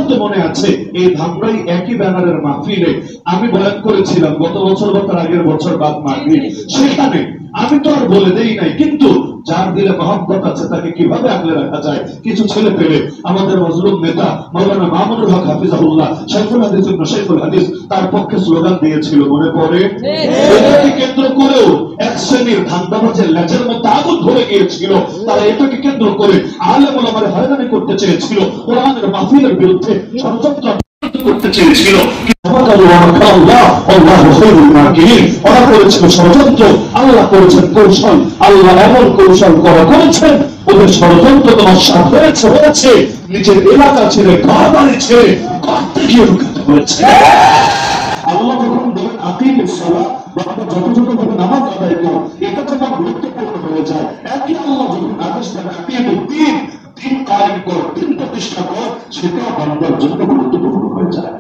পর্যন্ত মনে আছে এই ধামরাই একই ব্যানারের মাহফিলে আমি বয়ান করেছিলাম গত বছর বা তার আগের বছর বাদ মাহফিল। সেখানে আমি তো আর বলে দেই নাই, কিন্তু যার দিলে মহব্বত আছে তাকে কিভাবে আগলে রাখা যায়। কিছু ছেলে পেলে আমাদের মজলুম নেতা মাওলানা মামুনুল হক হাফিজাহুল্লাহ শাইখুল হাদিস ইবনে শাইখুল হাদিস তার পক্ষে স্লোগান দিয়েছিল, মনে পড়ে? এটাকে কেন্দ্র করেও এক শ্রেণীর ধান্দাবাজের লেজের মধ্যে আগুন ধরে গিয়েছিল। তারা এটাকে কেন্দ্র করে আলেম ওলামারে হয়রানি করতে চেয়েছিল, কোরআনের মাহফিলের বিরুদ্ধে ষড়যন্ত্র করতে চেয়েছিল। ওরা করেছিল ষড়যন্ত্র, আল্লাহ করেছেন কৌশল। আল্লাহ এমন কৌশল করেছেন, ওদের ষড়যন্ত্র নস্বাত হয়েছে। নিজের এলাকা ছেড়ে, ঘর বাড়ি ছেড়ে করতে গিয়ে লুকাতে হয়েছে। আল্লাহ যখন বলেন আকিমুস সালাহ, বাবা যথাযথভাবে নামাজ আদায় করো, এটা যখন গুরুত্বপূর্ণ হয়ে যায়। একই আল্লাহ যখন আদেশ দেন আকিমুদ্দিন, দিন কায়েম কর, দিন প্রতিষ্ঠা কর, সেটা বান্দার জন্য গুরুত্বপূর্ণ হয়ে যায়।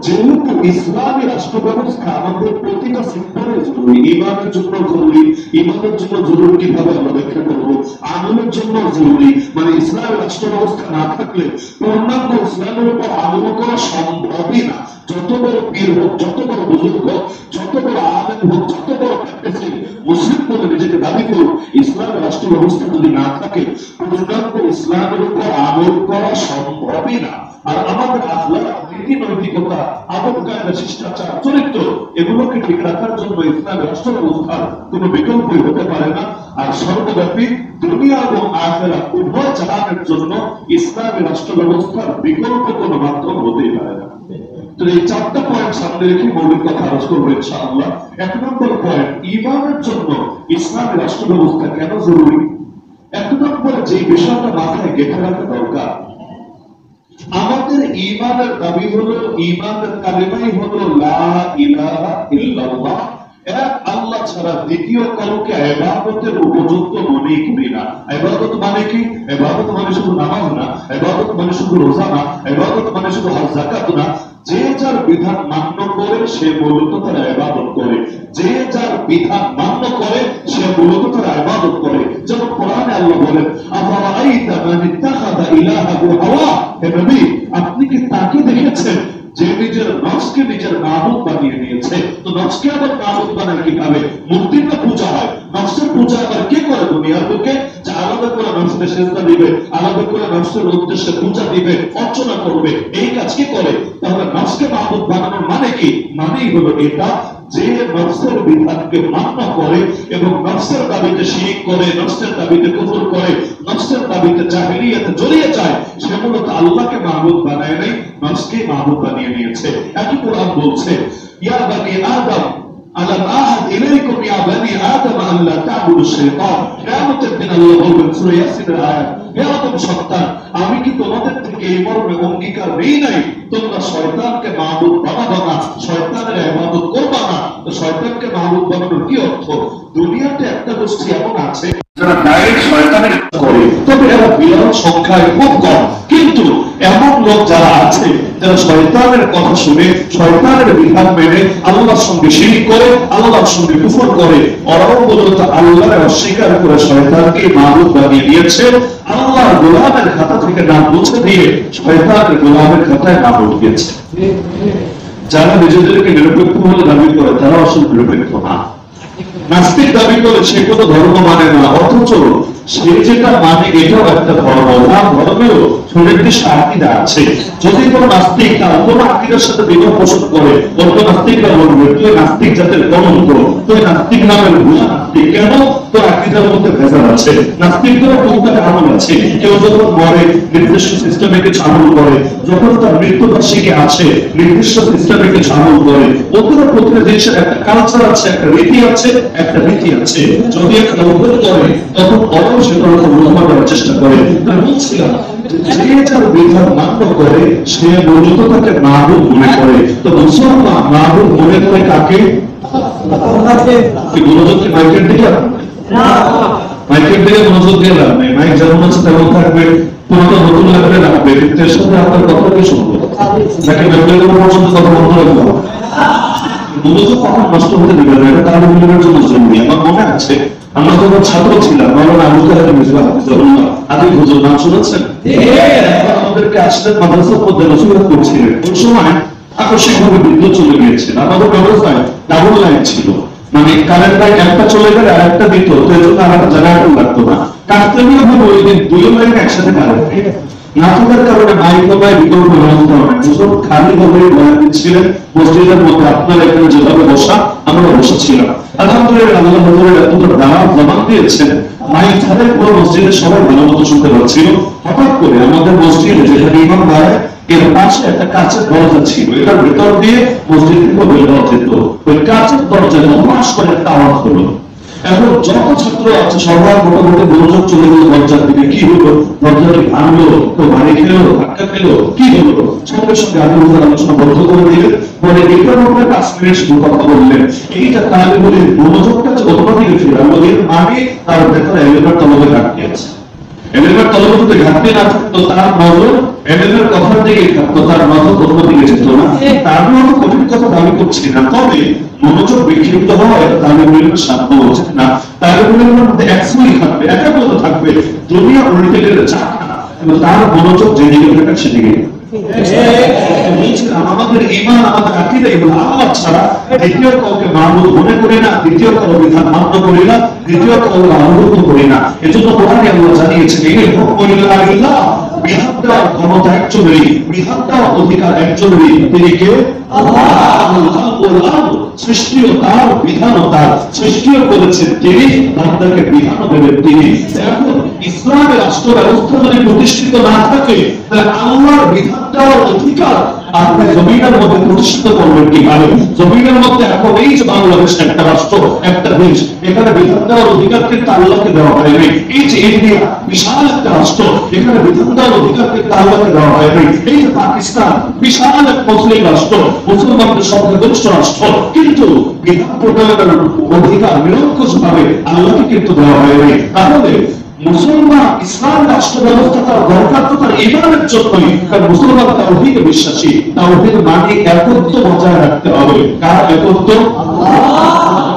যেহেতু ইসলামী রাষ্ট্র ব্যবস্থা আমাদের প্রতিটা সেক্টরে জরুরি, ইমানের জন্য জরুরি। ইমানের জন্য জরুরি কিভাবে আমরা ব্যাখ্যা করবো? আমলের জন্য জরুরি। মানে ইসলামী রাষ্ট্র ব্যবস্থা না থাকলে পূর্ণাঙ্গ ইসলামের উপর আমল করা সম্ভবই না। যত বড় পীর হোক, যত বড় বুজুর্গ হোক, যত বড় আলেম হোক, যত বড় প্র্যাকটিসিং মুসলিম বলে নিজেকে দাবি করুক, ইসলামের রাষ্ট্র ব্যবস্থা যদি না থাকে পূর্ণাঙ্গ ইসলামের উপর আমল করা সম্ভবই না। আর আমাদের আখলাক, নীতি নৈতিকতা, আদব কায়দা, শিষ্টাচার, চরিত্র এগুলোকে ঠিক রাখার জন্য ইসলামের রাষ্ট্র ব্যবস্থার কোনো বিকল্পই হতে পারে না। আর সর্বব্যাপী দুনিয়া এবং আখিরাত উভয় জাহানের জন্য ইসলামী রাষ্ট্র ব্যবস্থার বিকল্প কোনো মাধ্যম হতেই পারে না। তো এই চারটা পয়েন্ট সামনে রেখে মৌলিক কথা আলোচনা করবো ইনশাআল্লাহ। এক নম্বর পয়েন্ট, ঈমানের জন্য ইসলামী রাষ্ট্র ব্যবস্থা কেন জরুরি। এক নম্বরে যে বিষয়টা মাথায় গেঁথে রাখা দরকার, আমাদের ঈমানের দাবি হলো, ঈমানের কালিমাই হলো লা ইলাহা ইল্লাল্লাহ, এক আল্লাহ ছাড়া দ্বিতীয় কাউকে ইবাদতের উপযুক্ত মনে করি না। ইবাদত মানে কি? ইবাদত মানে শুধু নামাজ না, ইবাদত মানে শুধু রোজা না, ইবাদত মানে শুধু হজ যাকাত না। যে যার বিধান মান্য করে সে মূলত তার ইবাদত করে, যে যার বিধান মান্য করে সে মূলত তার ইবাদত করে। যেমন কোরআনে আল্লাহ বলেন, আফারাআইতা মান ইত্তাখাযা ইলাহাহু হাওয়া, হে নবী আপনি কি তাকে দেখেছেন যে নিজের নফসকে নিজের মাবুদ বানিয়ে নিয়েছে। তো নফসকে আবার মাবুদ বানায় কিভাবে? মূর্তির না পূজা হয়, নফসের পূজা আবার কে করে দুনিয়ার বুকে? যে আলাদা করে নফসকে সেজদা দিবে, আলাদা করে নফসের উদ্দেশ্যে পূজা দিবে, অর্চনা করবে, এই কাজ কি করে? তাহলে নফসকে মাবুদ বানানোর মানে কি? মানেই হলো এটা যে নফসের বিধানকে মান্য করে এবং নফসের দাবিতে শিরক করে, নফসের দাবিতে কুফর করে, নফসের দাবিতে জাহেলিয়াতে জড়িয়ে যায়, সে মূলত আল্লাহকে মাবুদ বানায় নাই, নফসকে মাবুদ বানিয়ে নিয়েছে। একই কোরআন বলছে, ইয়া বানি আদম আলাম আহাদ ইলাইকুম ইয়া বানি আদম আল্লা তা'বুদু শাইতান। কিয়ামতের দিন আল্লাহ বলবেন সূরা ইয়াসিনের আয়াত, হে আদম সন্তান আমি কি তোমাদের থেকে এই মর্মে অঙ্গীকার নেই নাই তোমরা শয়তানকে মাবুদ বানাবা না, শয়তানের ইবাদত করবা না। তো শয়তানকে মাবুদ বানানোর কি অর্থ? দুনিয়াতে একটা গোষ্ঠী এমন আছে যারা ডাইরেক্ট শয়তানের করে, তবে এরা বিরল সংখ্যায় খুব কম, কিন্তু এমন লোক যারা আছে যারা শয়তানের কথা শুনে, শয়তানের বিধান মেনে আল্লাহর সঙ্গে শিরক করে, আল্লাহর সঙ্গে কুফর করে, ওরাও মূলত আল্লাহর অস্বীকার করে শয়তানকে মাবুদ বানিয়ে দিয়েছে। আল্লাহর গোলামের খাতা থেকে নাম মুছে দিয়ে শয়তানের গোলামের খাতায় নাম উঠিয়েছে। যারা নিজেদেরকে নিরপেক্ষ বলে দাবি করে তারা আসলে নিরপেক্ষ না। নাস্তিক দাবি করে সে কোনো ধর্ম মানে না, অথচ সে যেটা মানে এটাও একটা ধর্ম। তার ধর্মেও সুনির্দিষ্ট আকীদা আছে। যদি কোনো নাস্তিক তার কোনো আকীদার সাথে বিরোধ পোষণ করে, অন্য নাস্তিকরা বলবে তুই নাস্তিক জাতের কলঙ্ক, তুই নাস্তিক নামের ভুয়া নাস্তিক, কেন? তোর আকীদার মধ্যে ভেজাল আছে। নাস্তিকদেরও টুকটাক আমল আছে। কেউ যখন মরে নির্দিষ্ট সিস্টেমে কিছু আমল করে, যখন তার মৃত্যুবার্ষিকী আছে নির্দিষ্ট সিস্টেমে কিছু আমল করে। ওদেরও প্রতিটা জিনিসের একটা কালচার আছে, একটা রীতি আছে, একটা নীতি আছে। যদি একটা অভ্যুত করে তখন অবশ্যই সেটার উপর রোধ করার চেষ্টা করে। আমি বলছিলাম যে যার বিধান মান্য করে সে মূলত তাকে মাবুদ মনে করে। তো মুসলমান মাবুদ মনে করে কাকে? মনোযোগ কি মাইকের দিকে? মাইকের দিকে মনোযোগ দিয়ে লাভ নেই। মাইক যেমন আছে তেমন থাকবে, পুরোটা নতুন লাগবে রাখবে, কিন্তু এর সাথে আপনার কথা কি শুনবো নাকি ব্যক্তিগত পর্যন্ত কথা বন্ধ রাখবো? মনোযোগ কখন নষ্ট হতে দিবেন না, এটা তার মূল্যের জন্য জরুরি। আমার মনে আছে আমরা যখন ছাত্র ছিলাম, মাওলানা আবু তাহের মিসবাহ হাফিজাহুল্লাহ আদি হুজুর নাম শুনেছেন? আমাদেরকে রাশিদের মাদ্রাসার মধ্যে নসিহত করছিলেন। ওই সময় আকস্মিকভাবে বিদ্যুৎ চলে গিয়েছে। আমাদের ব্যবস্থায় ডাবল লাইন ছিল, মানে কারেন্ট লাইন একটা চলে গেলে আর একটা দিত, তো এই জন্য আর একটা জেনারেটর লাগতো না। কাকতালীয় ভাবে ওই দিন দুই লাইন একসাথে কারেন্ট না থাকার কারণে মাইক্রোবায় বিকল্প ব্যবস্থা হয়। মুসল খালি ভাবে বয়ান দিচ্ছিলেন মসজিদের মধ্যে, আপনারা এখানে যেভাবে বসা আমরা বসেছিলাম। আলহামদুলিল্লাহ আল্লাহ হুজুরের এতটা দাওয়াত জবান দিয়েছেন, মাইক ছাড়াই পুরো মসজিদের সবাই ভালো মতো শুনতে পাচ্ছিল। হঠাৎ করে আমাদের মসজিদে যেখানে ইমাম দাঁড়ায় এর পাশে একটা কাঁচের দরজা ছিল, এটার ভেতর দিয়ে মসজিদ থেকে বের হওয়া যেত। ওই কাঁচের দরজায় হঠাৎ করে একটা আওয়াজ হলো। এখন যত ছাত্র আছে সবার মোটামুটি মনোযোগ চলে গেল দরজার দিকে। কি হলো? দরজাটি ভাঙলো, তো বাড়ি খেলো, ধাক্কা খেলো, কি হলো? সঙ্গে সঙ্গে আগে আলোচনা বন্ধ করে দিলেন। পরে এটার উপরে 5 মিনিট শুধু কথা বললেন। এইটা তাহলে বলে মনোযোগটা অন্যদিকে ফিরালো, এর মানে তার ভেতরে এলিমেন্ট তলবে ঘাটতি আছে। এলিমেন্ট তলবে যদি ঘাটতি না থাকতো তার নজর এলিমেন্ট কথার দিকে থাকতো, তার নজর অন্যদিকে যেত না। তার মতো কঠিন কথা দাবি করছি না, তবে মনোযোগ বিক্ষিপ্ত হওয়া এটা তালিবুলের সাধ্য হচ্ছে না। তালিবুলের মধ্যে একসময় থাকবে, একাগ্রতা থাকবে, দুনিয়া উল্টে গেলে চাকা না, কিন্তু তার মনোযোগ যেদিকে থাকে সেদিকে। আমাদের ঈমান, আমাদের আকীদা এগুলো আল্লাহ ছাড়া দ্বিতীয় কাউকে মাবুদ মনে করি না, দ্বিতীয় কারো বিধান মান্য করি না, দ্বিতীয় কাউকে আনুগত্য করি না। এজন্য কোরআনে আল্লাহ জানিয়েছেন এই হুকুমুল্লাহ, বিধান দেওয়ার ক্ষমতা একজনেরই, বিধান দেওয়ার অধিকার একজনেরই, তিনি কে? আল্লাহ। সৃষ্টিও তার, বিধানও তার। সৃষ্টিও করেছেন তিনি, বান্দাকে বিধানও দেবেন তিনি। এখন ইসলামের রাষ্ট্র ব্যবস্থা যদি প্রতিষ্ঠিত না থাকে, তাহলে আল্লাহর বিধান দেওয়ার অধিকার আপনি জমিনের মধ্যে প্রতিষ্ঠিত করবেন কিভাবে? জমিনের মধ্যে এখন এই যে বাংলাদেশ একটা রাষ্ট্র, একটা দেশ, এখানে বিধান দেওয়ার অধিকার কিন্তু আল্লাহকে দেওয়া হয়নি। এই যে ইন্ডিয়া বিশাল একটা রাষ্ট্র, এখানে বিধান দেওয়ার অধিকার কিন্তু আল্লাহকে দেওয়া হয়নি। এই যে পাকিস্তান বিশাল এক মুসলিম রাষ্ট্র, মুসলমানদের সংখ্যাগরিষ্ঠ রাষ্ট্র, কিন্তু বিধান প্রণয়নের অধিকার নিরঙ্কুশ ভাবে আল্লাহকে কিন্তু দেওয়া হয়নি। তাহলে মুসলমান ইসলাম রাষ্ট্র ব্যবস্থা তার দরকার তো তার ঈমানের জন্যই, কারণ মুসলমান তাওহীদে বিশ্বাসী। তাওহীদ মানে একত্ব বজায় রাখতে হবে। কার একত্ব?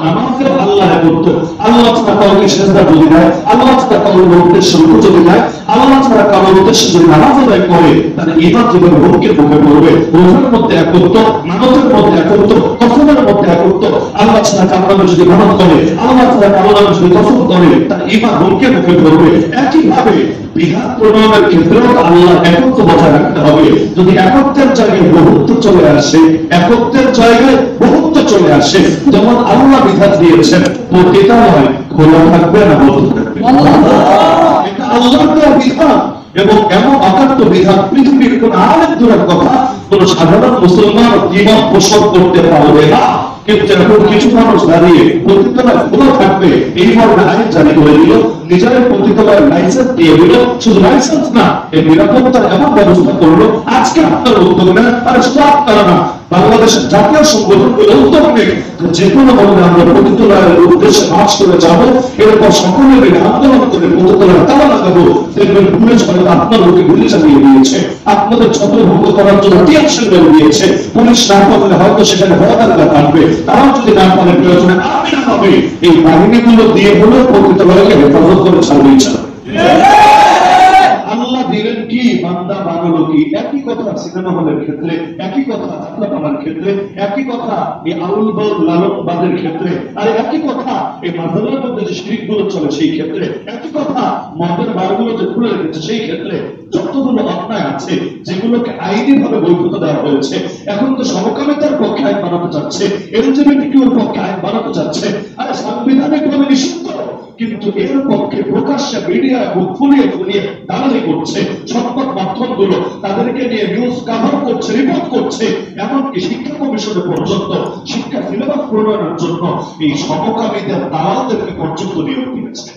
আমাদের আল্লাহ একত্ব। আল্লাহ ছাড়া কাউকে সেজদা যদি দেয়, আল্লাহ ছাড়া কারোর উদ্দেশ্যে রুকু যদি দেয়, আল্লাহ ছাড়া কারোর উদ্দেশ্যে যদি নামাজ আদায় করে, তাহলে ঈমান জীবনে হুমকির মুখে পড়বে। রোজার মধ্যে একত্ব, নামাজের মধ্যে একত্ব, কসমের মধ্যে একত্ব। আল্লাহ ছাড়া কারো নামে যদি মানত করে, আল্লাহ ছাড়া কারো নামে যদি কসম করে, তার ঈমান হুমকির মুখে পড়বে। একইভাবে বিধান প্রণয়নের ক্ষেত্রেও আল্লাহ একত্ব বজায় রাখতে হবে। যদি একত্বের জায়গায় বহুত্ব চলে আসে, একত্বের জায়গায় বহুত্ব চলে আসে, যেমন আল্লাহ বিধান দিয়েছেন পতিতালয় খোলা থাকবে না বন্ধ থাকবে, এটা আল্লাহর দেওয়া বিধান। এবং এমন অকাত্য বিধান পৃথিবীর কোন আলেম দূরের কথা কোন সাধারণ মুসলমান জীবন পোষণ করতে পারবে না। কিন্তু এখন কিছু মানুষ দাঁড়িয়ে পতিতালয় খোলা থাকবে এই মর্মে আইন জারি করে দিল, নিজের পতিতালয়ের লাইসেন্স দিয়ে দিল। শুধু লাইসেন্স না, এই নিরাপত্তার এমন ব্যবস্থা করলো, আজকে আপনার উদ্যোগ নেন, আর শুধু আপনারা না, বাংলাদেশের জাতীয় সংগঠনগুলো উদ্যোগ নেই যে কোনো মর্মে আমরা পতিতালয়ের উদ্দেশ্যে মার্চ করে যাবো, এরপর সকলে মিলে আন্দোলন করে পতিতালয়ে তালা লাগাবো। দেখবেন পুলিশ হয়তো আপনার লোকে গুলি চালিয়ে দিয়েছে, আপনাদের ছত্রভঙ্গ করার জন্য টিয়ারশেল মেরে দিয়েছে। পুলিশ না পারলে হয়তো সেখানে হওয়াদাররা থাকবে, তারাও যদি না পারে প্রয়োজনে আমিনা হবে। এই বাহিনীগুলো দিয়ে হলেও পতিতালয়কে হেফাজত করে ছাড়বে ইচ্ছা। আল্লাহ দিলেন কি, বান্দা বানালো কি। একই কথা সিনেমা হলের ক্ষেত্রে, একই কথা যাত্রা পালার ক্ষেত্রে, একই কথা এই আউল বাউল লালনবাদের ক্ষেত্রে, আর একই কথা এই মাদ্রাসার মধ্যে যে শিরিকগুলো চলে সেই ক্ষেত্রে, একই কথা মদের বারগুলো যে খুলে রেখেছে সেই ক্ষেত্রে। যতগুলো অন্যায় আছে যেগুলোকে আইনি ভাবে বৈধতা দেওয়া হয়েছে, এখন তো সমকামিতার পক্ষে আইন বানাতে চাচ্ছে, এলজিবিটিকিউর পক্ষে আইন বানাতে চাচ্ছে, আর সাংবিধানিক ভাবে নিষিদ্ধ, কিন্তু এর পক্ষে প্রকাশ্যে মিডিয়া মুখ ফুলিয়ে ফুলিয়ে দালালি করছে। সংবাদ মাধ্যমগুলো তাদেরকে নিয়ে নিউজ কভার করছে, রিপোর্ট করছে। এমনকি শিক্ষা কমিশনে পর্যন্ত শিক্ষা সিলেবাস প্রণয়নের জন্য এই সমকামীদের দালালদেরকে পর্যন্ত নিয়োগ দিয়েছে।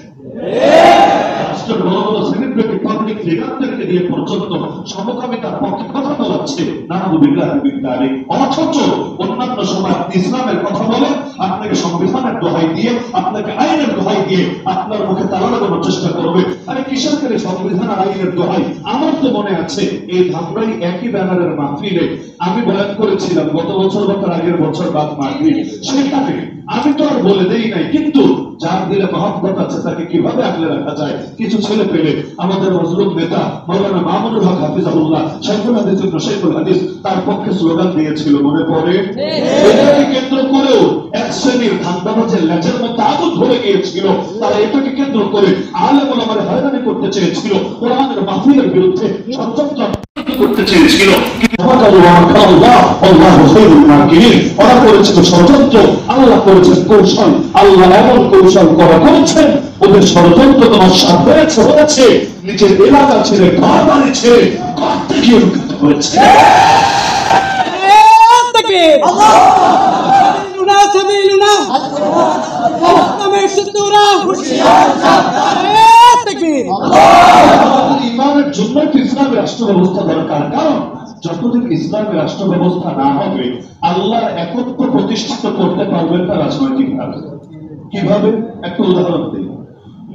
রাষ্ট্রের বড় বড় সেলিব্রিটি পাবলিক ফিগারদেরকে দিয়ে পর্যন্ত সমকামিতার পক্ষে কথা বলা হচ্ছে নাউযুবিল্লাহি মিন যালিক। অথচ অন্যান্য সময় আপনি ইসলামের কথা বলেন, আপনাকে সংবিধানের দোহাই দিয়ে, আপনাকে আইনের দোহাই দিয়ে আপনার মুখে তালা লাগানোর চেষ্টা করবে। আরে কিসের করে সংবিধান আর আইনের দোহাই? আমার তো মনে আছে এই ধামরাই একই ব্যানারের মাহফিলে আমি বয়ান করেছিলাম গত বছর বা তার আগের বছর বাদ মাহফিল। সেখানে আমি তো আর বলে দেই নাই, কিন্তু যার দিলে মহব্বত আছে তাকে কিভাবে আগলে রাখা যায়। কিছু ছেলে পেলে আমাদের মজলুম নেতা মাওলানা মামুনুল হক হাফিজাহুল্লাহ শাইখুল হাদিস ইবনে শাইখুল হাদিস তার পক্ষে স্লোগান দিয়েছিল, মনে পড়ে? এটাকে কেন্দ্র করেও এক শ্রেণীর ধান্দাবাজের লেজের মধ্যে আগুন ধরে গিয়েছিল। তারা এটাকে কেন্দ্র করে আলেম ওলামারে হয়রানি করতে চেয়েছিল, কোরআনের মাহফিলের বিরুদ্ধে ষড়যন্ত্র করতে চেয়েছিল। ওরা করেছিল ষড়যন্ত্র, আল্লাহ করেছেন কৌশল। আল্লাহ এমন কৌশল করেছেন, ওদের ষড়যন্ত্র নস্যাৎ হয়েছে। নিজের এলাকা ছেড়ে, ঘর বাড়ি ছেড়ে করতে গিয়ে রক্ষিত হয়েছে। ইমানের জন্য ইসলামী রাষ্ট্র ব্যবস্থা দরকার। কারণ যতদিন ইসলামী রাষ্ট্র ব্যবস্থা না হবে, আল্লাহর একত্ব প্রতিষ্ঠিত করতে পারবেন না রাজনৈতিকভাবে। কিভাবে? একটা উদাহরণ দিই।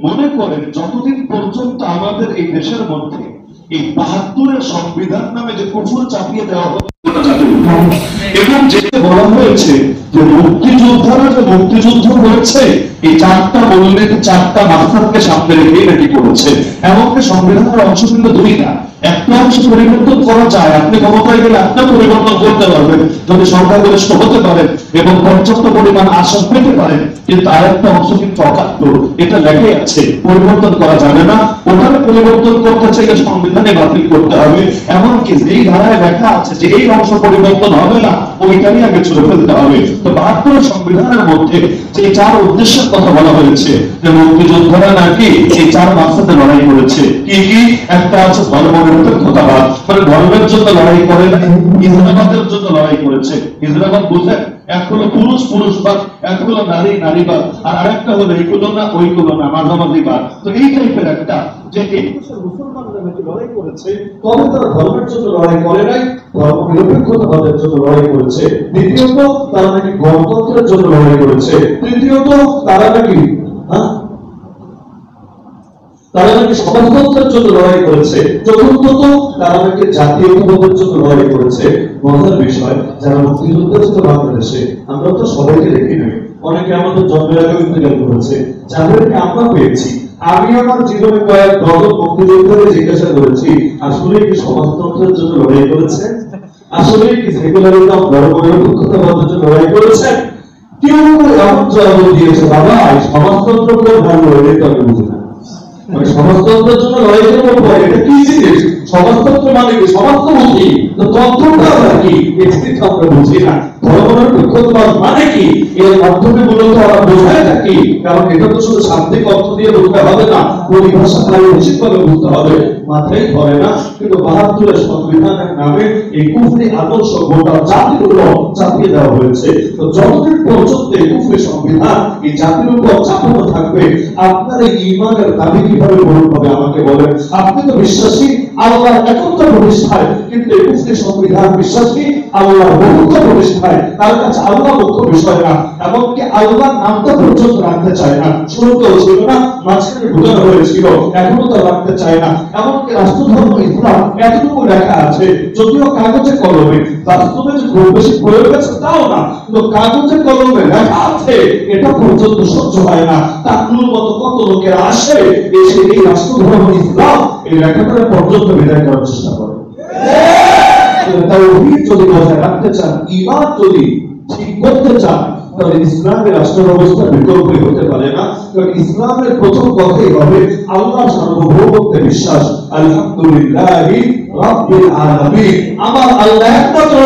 মনে করেন যতদিন পর্যন্ত আমাদের এই দেশের মধ্যে এই ৭২-এর সংবিধান নামে যে কুফর চাপিয়ে দেওয়া হবে এবং যেটা বলা হয়েছে যে মুক্তিযোদ্ধারা যে মুক্তিযুদ্ধ করেছে, এই ৪টা মূলনীতি ৪টা মাকসাদকে সামনে রেখে এটি করেছে। এমনকি সংবিধানের অংশ কিন্তু ২টা। একটা অংশ পরিবর্তন করা যায়, আপনি ক্ষমতায় গেলে আপনি পরিবর্তন করতে পারবেন যদি সংখ্যাগরিষ্ঠ হতে পারেন এবং পর্যাপ্ত পরিমাণ আসন পেতে পারেন। কিন্তু আরেকটা অংশ কিন্তু অকাট্য, এটা লেখে আছে, পরিবর্তন করা যাবে না। ওখানে পরিবর্তন করতে চাইলে সংবিধানে বাতিল করতে হবে। এমনকি যেই ধারায় লেখা আছে যে এই অংশ পরিবর্তন হবে না, ওইটাই আগে ছুড়ে ফেলতে হবে। তো ৭২ সংবিধানের মধ্যে যে ৪ উদ্দেশ্যের কথা বলা হয়েছে, যে মুক্তিযোদ্ধারা নাকি এই ৪ মাকসাদে লড়াই করেছে। কি কি? একটা আছে ধর্মনিরপেক্ষতাবাদ, মানে ধর্মের জন্য লড়াই করে না, ইসলামের জন্য লড়াই করেছে। ইসলাম বুঝলেন? এক হলো পুরুষ পুরুষবাদ, এক হলো নারী নারীবাদ, আর আরেকটা হলো এইগুলো না ওইগুলো না, মাঝামাঝিবাদ। তো এই টাইপের একটা যে মুসলমানরা নাকি লড়াই করেছে, তবে তারা ধর্মের জন্য লড়াই করে নাই, ধর্ম নিরপেক্ষতাবাদের জন্য লড়াই করেছে। দ্বিতীয়ত তারা নাকি গণতন্ত্রের জন্য লড়াই করেছে। তৃতীয়ত তারা নাকি সমাজতন্ত্রের জন্য লড়াই করেছে। চতুর্থত তারা নাকি জাতীয়তাবাদের জন্য লড়াই করেছে। মজার বিষয়, যারা মুক্তিযুদ্ধের ছিল বাংলাদেশে, আমরা তো সবাইকে দেখি নাই, অনেকে আমাদের জন্মের আগে ইন্তেকাল করেছে। যাদেরকে আমরা পেয়েছি, আমি আমার জীবনে কয়েক ডজন মুক্তিযোদ্ধাকে জিজ্ঞাসা করেছি, আসলে কি সমাজতন্ত্রের জন্য লড়াই করেছে? আসলে কি সেকুলারিজম ধর্মনিরপেক্ষতাবাদের জন্য লড়াই করেছে? কেউ এমন জবাব দিয়েছে, বাবা সমাজতন্ত্র কেউ ভালো এটা আমি বুঝি না। সমাজতন্ত্রের জন্য লড়াই করবো, এটা কি জিনিস? সমাজতন্ত্র মানে কি? সমাজতন্ত্র বুঝি, তন্ত্রটা কি এটা আমরা বুঝি না। ধর্মনিরপেক্ষতাবাদ মানে কি? এর মাধ্যমে মূলত আমরা বোঝায় থাকি, কারণ এটা তো শুধু শাব্দিক অর্থ দিয়ে বুঝতে হবে না, পরিভাষা পারিভাষিকভাবে বুঝতে হবে, মাথায় ধরে না। কিন্তু ৭২-এর সংবিধানের নামে এই কুফরি আদর্শ গোটা জাতির উপর চাপিয়ে দেওয়া হয়েছে। তো যতদিন পর্যন্ত এই কুফরি সংবিধান এই জাতির উপর চাপানো থাকবে, আপনার এই ঈমানের দাবি কিভাবে পূরণ হবে আমাকে বলেন? আপনি তো বিশ্বাসী আল্লাহর একত্ব প্রতিষ্ঠায়, কিন্তু এই কুফরি সংবিধান বিশ্বাসী আল্লাহর বহুত্ব প্রতিষ্ঠায়। তার কাছে আল্লাহ মুখ্য বিষয় না, এমনকি আল্লাহর নামটা পর্যন্ত রাখতে চায় না। শুরুতেও ছিল না, মাঝখানে ঢুকানো হয়েছিল, এখনো তা রাখতে চায় না। এমনকি রাষ্ট্রধর্ম ইসলাম এতটুকু লেখা আছে, যদিও কাগজে কলমে, বাস্তবে যে খুব বেশি প্রয়োগ আছে তাও না, কিন্তু কাগজে কলমে লেখা আছে, এটা পর্যন্ত সহ্য হয় না। তাকলুর মতো কত লোকের আসে এসে এই রাষ্ট্রধর্ম ইসলাম এই লেখাটা পর্যন্ত বিদায় করার চেষ্টা করে। তাওহীদ যদি বজায় রাখতে চান, ঈমান যদি ঠিক করতে চান, তাহলে ইসলামের রাষ্ট্র ব্যবস্থা বিকল্পই হতে পারে না। কারণ ইসলামের প্রথম কথাই হবে আল্লাহর সার্বভৌমত্বে বিশ্বাস। আলহামদুলিল্লাহি রাব্বিল আলামিন, আমার আল্লাহ একমাত্র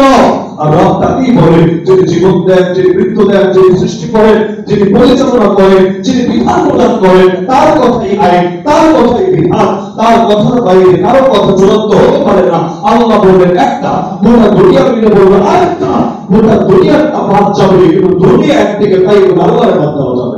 আর রব তাকেই বলে যিনি জীবন দেন, যিনি মৃত্যু দেন, যিনি সৃষ্টি করেন, যিনি পরিচালনা করেন, যিনি বিধান প্রদান করেন। তার কথাই আইন, তার কথাই বিধান, তার কথার বাইরে কারো কথা চূড়ান্ত হতে পারে না। আল্লাহ বললেন একটা, গোটা দুনিয়া মিলে বলবেন আরেকটা, গোটা দুনিয়াটা বাদ যাবে, কিন্তু দুনিয়া একদিকে তাই আল্লাহর বাদ দেওয়া যাবে।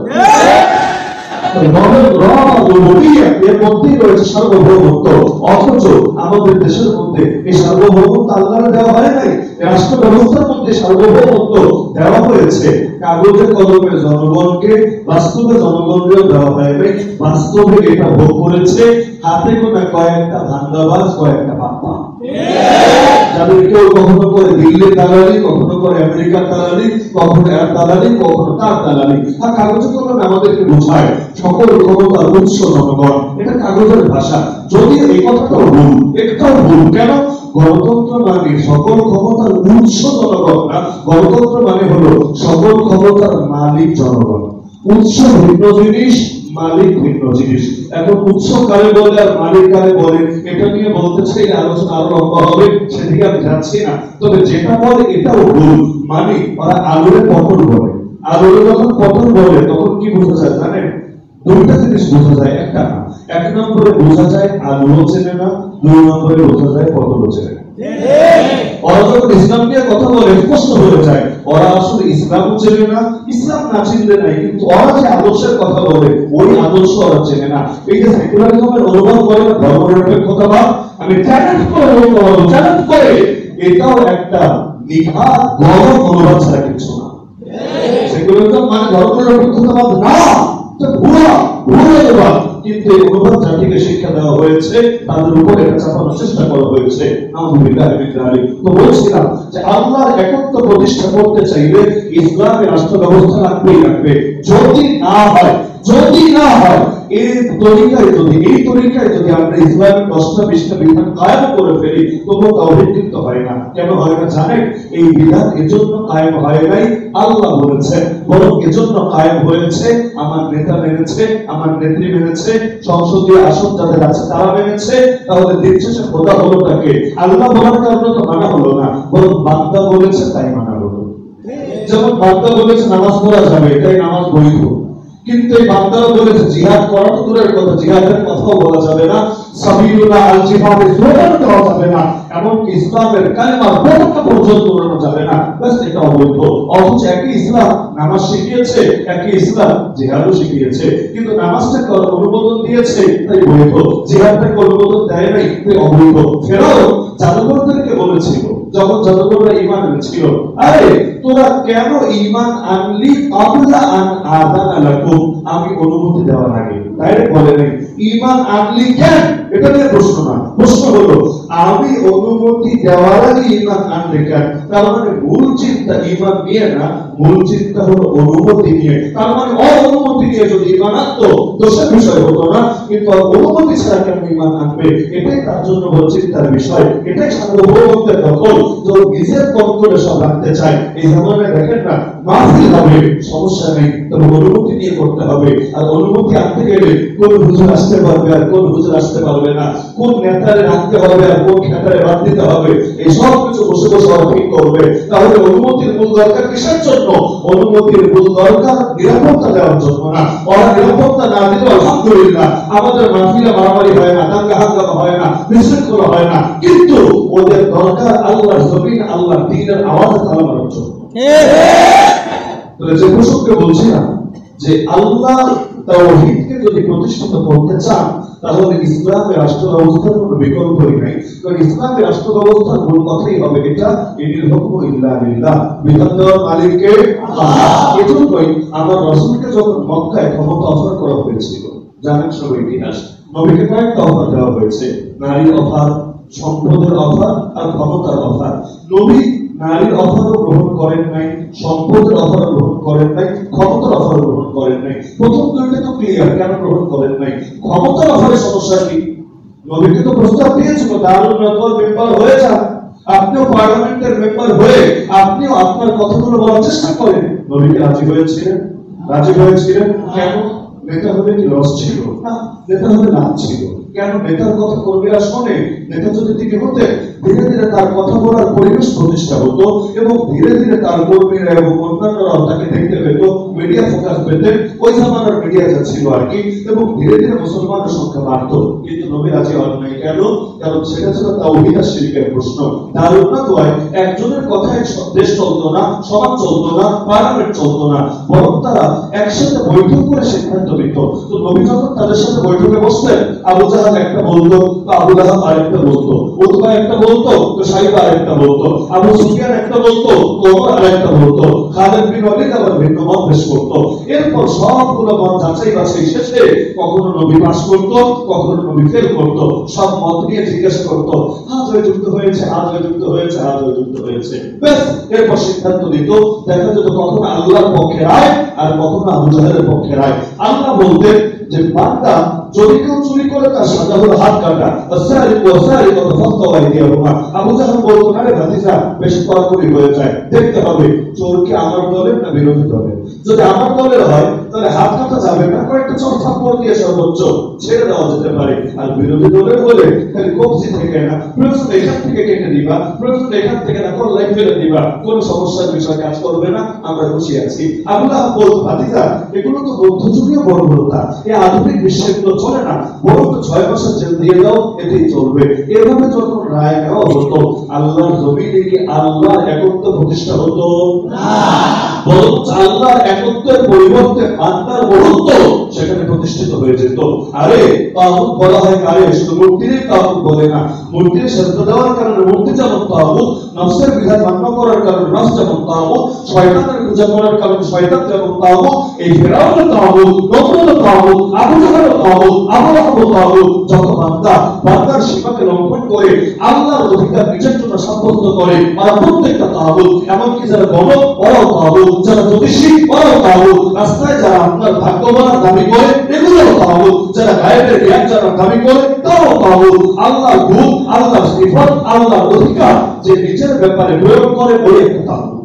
এর মধ্যেই রয়েছে সার্বভৌমত্ব। অথচ আমাদের দেশের মধ্যে এই সার্বভৌমত্ব আল্লাহর দেওয়া হয় নাই। রাষ্ট্র ব্যবস্থার মধ্যে সার্বভৌমত্ব দেওয়া হয়েছে কাগজে কলমে জনগণকে, বাস্তবে জনগণকেও দেওয়া হয় নাই। বাস্তবে এটা ভোগ করেছে হাতে গোনা কয়েকটা ধান্দাবাজ, কয়েকটা পাপ্পা, যাদের কেউ কখনো করে দিল্লির দালালি, কখনো করে আমেরিকার দালালি, কখনো এর দালালি, কখনো তার দালালি। আর কাগজে কলমে আমাদেরকে বোঝায় সকল ক্ষমতার উৎস জনগণ, এটা কাগজের ভাষা। যদিও এই কথাটাও ভুল, একটাও ভুল। কেন? গণতন্ত্র মানে সকল ক্ষমতার উৎস জনগণ না, গণতন্ত্র মানে হলো সকল ক্ষমতার মালিক জনগণ। উৎস ভিন্ন জিনিস, মালিক ভিন্ন জিনিস। এখন উৎস কারে বলে আর মালিক কারে বলে, এটা নিয়ে বলতে চাই, আলোচনা আরো লম্বা হবে, সেদিকে আমি যাচ্ছি না। তবে যেটা বলে এটাও ভুল। মানে ওরা আলুরে পটল বলে, আলুরে যখন পটল বলে তখন কি বোঝা যায় জানেন? দুইটা জিনিস বোঝা যায়, একটা না। এক নম্বরে বোঝা যায় আলুও চেনে না, দুই নম্বরে বোঝা যায় পটলও চেনে না। ওরা যখন ইসলাম নিয়ে কথা বলে স্পষ্ট হয়ে যায় ওরা আসলে ইসলামও চেনে না, ইসলাম না চিনলে নাই, কিন্তু ওরা যে আদর্শের কথা বলে ওই আদর্শ ওরা চেনে না। এই যে সেকুলারিজমের অনুভব করে না, ধর্মনিরপেক্ষতাবাদ, আমি চ্যালেঞ্জ করে এটাও একটা নিখাত গরম অনুবাদ ছাড়া কিছু না। সেকুলারিজম মানে ধর্মনিরপেক্ষতাবাদ না, কিন্তু এই অনুবাদ জাতিকে শিক্ষা দেওয়া হয়েছে, তাদের উপর এটা চাপানোর চেষ্টা করা হয়েছে। তো বলছিলাম যে আল্লাহর একত্ব প্রতিষ্ঠা করতে চাইলে ইসলামের রাষ্ট্র ব্যবস্থা লাগবেই লাগবে। যদি না হয় এই তরিকায় যদি আমরা ইসলামের 10টা 20টা বিধান কায়েম করে ফেলি তবুও তাওহীদ কিন্তু হয় না। কেন হয় না জানেন? এই বিধান এজন্য কায়েম হয় নাই আল্লাহ বলেছেন, বরং এজন্য কায়েম হয়েছে আমার নেতা মেনেছে, আমার নেত্রী মেনেছে, সংসদীয় আসন যাদের আছে তারা মেনেছে। তাহলে দিন শেষে খোদা হলো তাকে আল্লাহ বলার কারণে তো মানা হলো না, বরং বান্দা বলেছে তাই মানা হলো। যেমন বান্দা বলেছে নামাজ পড়া যাবে, তাই নামাজ বৈধ। কিন্তু এই বান্দারা বলেছে জিহাদ করা তো দূরের কথা, জিহাদের কথাও বলা যাবে না, সাবিলুল্লাহ আল জিহাদের স্লোগান দেওয়া যাবে না, এমনকি ইসলামের কালেমার পতাকা পর্যন্ত উড়ানো যাবে না। ব্যাস এটা অবৈধ। অথচ একই ইসলাম নামাজ শিখিয়েছে, একই ইসলাম জিহাদও শিখিয়েছে, কিন্তু নামাজটাকে অনুমোদন দিয়েছে তাই বৈধ, জিহাদটাকে অনুমোদন দেয় নাই তাই অবৈধ। ফেরাও জাদুঘরদেরকে বলেছিল যখন জাদুঘররা ঈমান এনেছিল, আরে তোরা কেন ঈমান আনলি আবলা আন আযানা লাকুম, আমি অনুমতি দেওয়ার আগে। ডাইরেক্ট বলে নাই ঈমান আনলি কেন, এটা নিয়ে প্রশ্ন না। প্রশ্ন হলো আমি অনুমতি দেওয়ার আগে ঈমান আনলে কেন? তার মানে মূল চিন্তা ঈমান নিয়ে না, মূল চিন্তা হলো অনুমতি নিয়ে। তার মানে অনুমতি নিয়ে যদি ঈমান আনতো দোষের বিষয় হতো না, কিন্তু অনুমতি ছাড়া কেন ঈমান আনবে? এটাই তার জন্য বড় চিন্তার বিষয়। এটাই সার্বভৌমত্বের দখল, যে নিজের কন্ট্রোলে সব রাখতে চায়। এই জামানায় দেখেন না, মাহফিল হবে সমস্যা নেই, তবে অনুমতি নিয়ে করতে হবে। আর অনুমতি আনতে গেলে কোন হুজুর আসতে পারবে আর কোন হুজুর আসতে পারবে না, কোন নেতারে রাখতে হবে আর কোন নেতারে বাদ দিতে হবে, এই সব কিছু বসে বসে ওরা ঠিক করবে। তাহলে অনুমতির মূল দরকার কিসের জন্য? অনুমতির মূল দরকার নিরাপত্তা দেওয়ার জন্য না। ওরা নিরাপত্তা না দিলে আলহামদুলিল্লাহ আমাদের মাহফিলে মারামারি হয় না, দাঙ্গা হাঙ্গামা হয় না, বিশৃঙ্খলা হয় না, কিন্তু ওদের দরকার আল্লাহর জমিন, আল্লাহর দ্বীনের আওয়াজ তালানোর জন্য। যে প্রসঙ্গে বলছিলাম যে আল্লাহ তাওহীদকে যদি প্রতিষ্ঠিত করতে চান তাহলে ইসলামের রাষ্ট্র ব্যবস্থার কোনো বিকল্পই নাই। কারণ ইসলামের রাষ্ট্র ব্যবস্থার মূল কথাই হবে এটা, ইনিল হুকমু ইল্লা লিল্লাহ, বিধান দেওয়ার মালিককে আল্লাহ। এজন্যই আমার রাসূলকে যখন মক্কায় ক্ষমতা অফার করা হয়েছিল, জানেন সবাই ইতিহাস, নবীকে কয়েকটা অফার দেওয়া হয়েছে, নারীর অফার, সম্পদের অফার আর ক্ষমতার অফার। নবী নারীর অফারও গ্রহণ করেন নাই, সম্পদের অফারও গ্রহণ করেন নাই, ক্ষমতার অফারও গ্রহণ করেন নাই। প্রথম দুইটা তো ক্লিয়ার, কেন গ্রহণ করেন নাই? ক্ষমতার অফারের সমস্যা কি? নবীকে তো প্রস্তাব দিয়েছিল দারুল নাদওয়ার মেম্বার হয়ে যান, আপনিও পার্লামেন্টের মেম্বার হয়ে আপনিও আপনার কথাগুলো বলার চেষ্টা করেন। নবীকে রাজি হয়েছিলেন? রাজি হয়েছিলেন কেন? নেতা হলে কি লস ছিল? না, নেতা হলে লাভ ছিল। কেন নেতার কথা কর্মীরা শোনে? নেতা যদি তিনি হতেন, ধীরে ধীরে তার কথা বলার পরিবেশ প্রতিষ্ঠা হতো এবং ধীরে ধীরে তার কর্মীরা এবং অন্যান্যরাও তাকে দেখতে পেত, মিডিয়া ফোকাস পেতেন, ওই জামানার মিডিয়া যা ছিল আর কি, এবং ধীরে ধীরে মুসলমানের সংখ্যা বাড়তো। কিন্তু নবী রাজি হন নাই কেন? কারণ সেটা ছিল তাওহীদ আর শিরকের প্রশ্ন। তার উন্নতয় একজনের কথায় দেশ চলতো না, সমাজ চলতো না, পার্লামেন্ট চলতো না, বরং তারা একসাথে বৈঠক করে সিদ্ধান্ত নিত। তো নবী যখন তাদের সাথে বৈঠকে বসতেন, আবু জাহাল একটা বলতো, তো আবু লাহাব আরেকটা বলতো, উতবা একটা বলতো, তো সাইবা আরেকটা বলতো, আবু সুফিয়ান একটা বলতো, তো ওমর আরেকটা বলতো, খালিদ বিন ওয়ালিদ আবার ভিন্ন মত পেশ করতো। এরপর সবগুলো মত যাচাই বাছাই শেষে কখনো নবী পাস করতো, কখনো নবী ফেল করতো, সব মত নিয়ে জিজ্ঞাসা করতো, আজ হয়ে যুক্ত হয়েছে, আজ হয়ে যুক্ত হয়েছে, আজ হয়ে যুক্ত হয়েছে, ব্যাস। এরপর সিদ্ধান্ত দিত। দেখা যেত কখনো আল্লাহর পক্ষে রায় আর কখনো আবু জাহেলের পক্ষে রায়। আল্লাহ বলতেন যে বান্দা যদি কেউ চুরি করে তার সাজা হলো হাত কাটা, আবু জাহেল বলতো, আরে ভাতিজা বেশি কড়াকড়ি হয়ে যায়, দেখতে হবে চোর কি আমার দলের না বিরোধী দলের। যদি আমার দলের হয় তাহলে হাত কাটা যাবে না, কয়েকটা চোর থাপ্পড় দিয়ে সর্বোচ্চ ছেড়ে দেওয়া যেতে পারে। আর বিরোধী দলের হলে খালি কবজি থেকে না, প্রয়োজন এখান থেকে কেটে দিবা, প্রয়োজন এখান থেকে না, কল্লাই ফেলে দিবা, কোন সমস্যার বিষয় কাজ করবে না, আমরা খুশি আছি। আবু লাহাব বলতো, ভাতিজা এগুলো তো মধ্যযুগীয় বর্বরতা, এই আধুনিক বিশ্বে এগুলো চলে না, বরং তো 6 মাসের জেল দিয়ে দাও, এতেই চলবে। এভাবে যখন রায় নেওয়া হতো, আল্লাহর জমিনে কি আল্লাহর একত্ব প্রতিষ্ঠা হতো না, বরং আল্লাহর একত্বের পরিবর্তে বান্দার বহুত্ব সেখানে প্রতিষ্ঠিত হয়ে যেত। আরে তাগুত বলা হয় কারে? শুধু মূর্তিরই তাগুত বলে না। মূর্তির সেজদা দেওয়ার কারণে মূর্তি যেমন তাগুত, নফসের বিধান মান্য করার কারণে নফস যেমন তাগুত, শয়তানের পূজা করার কারণে শয়তান যেমন তাগুত, এই ফেরাউনও তাগুত, নমরুদও তাগুত, আবু জাহেলও তাগুত, আবু লাহাবও তাগুত। যত বান্দার সীমাকে লঙ্ঘন করে আল্লাহর অধিকার নিজের জন্য সাব্যস্ত করে, আর প্রত্যেকটা তাগুত। এমনকি যারা গণক ওরাও তাগুত, যারা জ্যোতিষী ওরাও তাগুত, রাস্তায় যারা আপনার ভাগ্য বলার দাবি করে এগুলোও তাগুত, যারা গায়েবের জ্ঞান যারা দাবি করে তাও তাগুত। আল্লাহর গুণ, আল্লাহর সিফাত, আল্লাহর অধিকার যে নিজের ব্যাপারে প্রয়োগ করে ওই একটা তাগুত।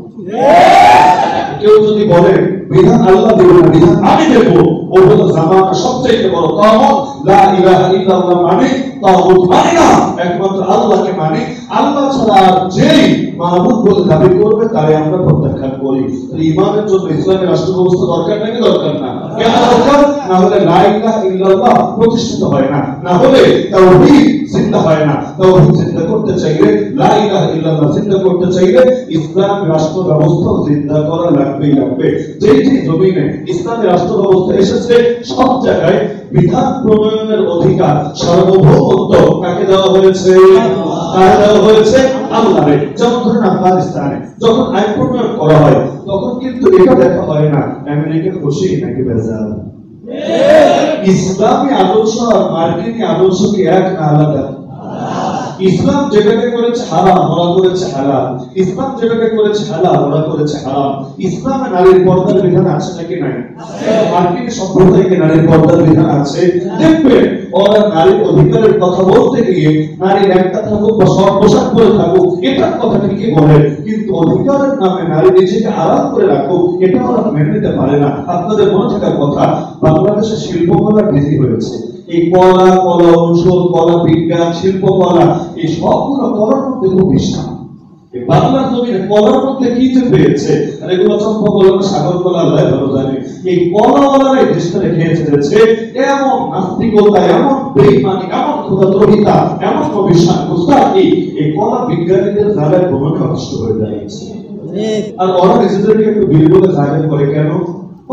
কেউ যদি বলে বিধান আল্লাহ দেবে না, বিধান আমি দেবো, ও হলো জামানা সবচেয়ে বড় তাগুত। লা ইলাহা ইল্লাল্লাহ মানে তাগুত মানে না, একমাত্র আল্লাহকে মানে। আল্লাহ ছাড়া যেই মাহবুব বলে দাবি করবে তারে আমরা প্রত্যাখ্যান করি। ঈমানের জন্য ইসলামের রাষ্ট্র ব্যবস্থা দরকার নাকি দরকার না? কেন দরকার? না হলে লা ইলাহা ইল্লাল্লাহ প্রতিষ্ঠিত হয় না, না হলে তাওহীদ জিন্দা হয় না। তাওহীদ জিন্দা করতে চাইলে, লা ইলাহা ইল্লাল্লাহ জিন্দা করতে চাইলে ইসলামের রাষ্ট্র ব্যবস্থা জিন্দা করা লাগবেই লাগবে। যেই জমিনে ইসলামের রাষ্ট্র ব্যবস্থা এসেছে সব জায়গায় বিধান প্রণয়নের অধিকার, সার্বভৌমত্ব কাকে দেওয়া হয়েছে? কাকে দেওয়া হয়েছে? আল্লাহরে। যেমন ধরুন আফগানিস্তানে যখন আইন প্রণয়ন করা হয় তখন কিন্তু এটা দেখা হয় না আমেরিকা খুশি নাকি বেজার। ইসলামী আদর্শ আর মার্কিনী আদর্শ কি এক না আলাদা? ইসলাম যেটাকে করেছে হারাম ওরা করেছে হালাল, ইসলাম যেটাকে করেছে হালাল ওরা করেছে হারাম। ইসলামে নারীর পর্দার বিধান আছে নাকি নাই? মার্কিন সভ্যতায় কি নারীর পর্দার বিধান আছে? দেখবেন ওরা নারীর অধিকারের কথা বলতে গিয়ে নারী একটা থাকুক বা সব পোশাক পরে থাকুক এটার কথা ঠিকই বলে, কিন্তু অধিকারের নামে নারী নিজেকে আড়াল করে রাখুক এটা ওরা মেনে নিতে পারে না। আপনাদের মনে থাকার কথা, বাংলাদেশে শিল্পকলা বৃদ্ধি হয়েছে। এই কলা, কলা অনুষদ, কলা বিজ্ঞান, শিল্পকলা, এই সবগুলো কলার মধ্যে খুব বিশাল। বাংলার জমিনে কলার মধ্যে কি যে পেয়েছে, আর এগুলো চম্পা কলা, সাগর কলা, আল্লাহ ভালো জানে। এই কলাওয়ালারাই দেশটা রেখে এসেছে এমন নাস্তিকতা, এমন বেঈমানি, এমন খোদাদ্রোহিতা, এমন অবিশ্বাস গুস্তাখি, এই কলা বিজ্ঞানীদের জায়গায় ভ্রমণে নষ্ট হয়ে যাচ্ছে। আর ওরা নিজেদেরকে একটু বিরোধে জায়গা করে কেন?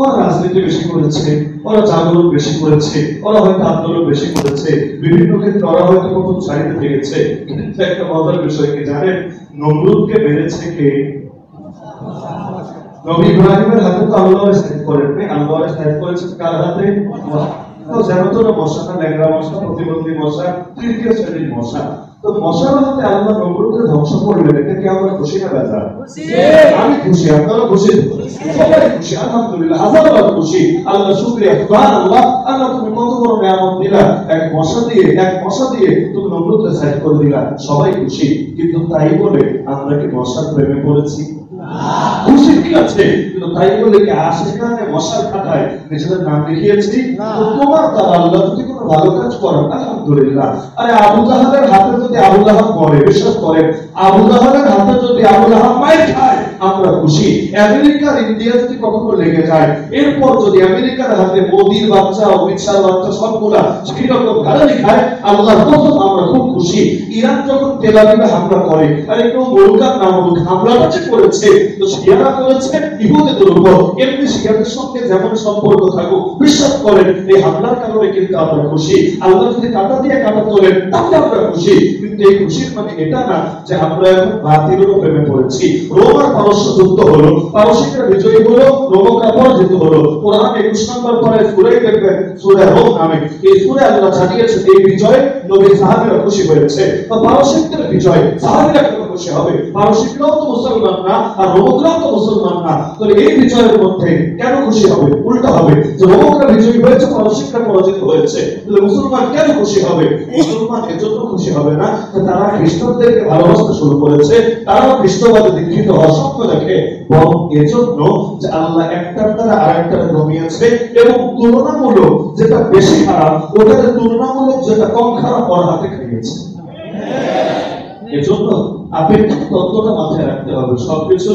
ওরা রাজনীতি বেশি করেছে, ওরা জাগরণ বেশি করেছে, ওরা হয়তো আন্দোলন বেশি করেছে, বিভিন্ন ক্ষেত্রে ওরা হয়তো প্রথম সারিতে থেকেছে। কিন্তু একটা মজার বিষয় কি জানেন? নমরুদকে মেরেছে কে? নবী ইব্রাহিমের হাতে তো আল্লাহ সাইড করেন নাই, আল্লাহ সাইড করেছেন কার হাতে? তো জানো তো মশা না, ল্যাংড়া মশা, প্রতিবন্ধী মশা, তৃতীয় শ্রেণীর মশা। তো মশার হাতে আল্লাহ নমরুদকে ধ্বংস করলেন, এটা কি আমরা খুশি না বেজার? আমি খুশি, আপনারা খুশি, সবাই খুশি, আলহামদুলিল্লাহ, হাজারবার খুশি। আল্লাহ শুকরিয়া, সুবহানাল্লাহ। আল্লাহ তুমি কত বড় নিয়ামত দিলা, এক মশা দিয়ে তুমি নমরুদকে সাইড করে দিলা, সবাই খুশি। কিন্তু তাই বলে আমরা কি মশার প্রেমে পড়েছি? খুশি ঠিক আছে, কিন্তু তাই বলে কি সেখানে মশার খাটায় নিজেদের নাম লিখিয়েছি? তো তোমার দ্বারা আল্লাহ যদি কোনো ভালো কাজ করেন আলহামদুলিল্লাহ। আরে আবু জাহালের হাতে যদি আবু লাহাব মরে, বিশ্বাস করেন আবু জাহালের হাতে যদি আবু লাহাব মাইর খায় আমরা খুশি। আমেরিকার ইন্ডিয়া যদি কখনো লেগে যায়, এরপর যদি আমেরিকার হাতে মোদির বাচ্চা অমিত শাহর বাচ্চা সবগুলা সেই রকম গালালি খায়, আল্লাহর কসম আমরা খুব খুশি। ইরান যখন তেল আবিবে হামলা করে, আর একটু বলুকার নাম বলুক, হামলাটা যে করেছে তো শিয়ারা করেছে ইহুদিদের উপর, এমনি শিয়াদের সঙ্গে যেমন সম্পর্ক থাকুক বিশ্বাস করেন এই হামলার কারণে কিন্তু আমরা খুশি। আল্লাহ যদি কাঁটা দিয়ে কাটা তোলেন তাহলে আমরা খুশি, কিন্তু এই খুশির মানে এটা না যে আমরা এখন বাতিলের প্রেমে পড়েছি। রোম আর পারস্য যুদ্ধ হলো, পারস্যরা বিজয়ী হলো, রোমকরা পরাজিত হলো। কোরআন 21 নম্বর পরে সূরায় দেখবেন সূরা রোম নামে এই সূরা আল্লাহ জানিয়েছে এই বিজয় নবী সাহাবীরা খুশি হয়েছে। তো পারস্যদের বিজয় সাহাবীরা কেন খুশি হবে? পারস্যরাও তো মুসলমান না আর রোমকরাও তো মুসলমান না, তাহলে এই বিজয়ের মধ্যে কেন খুশি হবে? উল্টা হবে যে রোমকরা বিজয়ী হয়েছে, পারস্যরা পরাজিত হয়েছে, তাহলে মুসলমান কেন খুশি হবে? মুসলমান এজন্য খুশি হবে না যে তারা খ্রিস্টানদেরকে ভালোবাসতে শুরু করেছে, তারাও খ্রিস্টবাদে দীক্ষিত হওয়ার স্বপ্ন দেখে, বরং এজন্য যে আল্লাহ একটার দ্বারা আরেকটা কমিয়েছে এবং তুলনামূলক যেটা বেশি খারাপ ওটার তুলনামূলক যেটা কম খারাপ ওর হাতে খাইয়েছে। এজন্য আপেক্ষিক তত্ত্বটা মাথায় রাখতে হবে। সবকিছু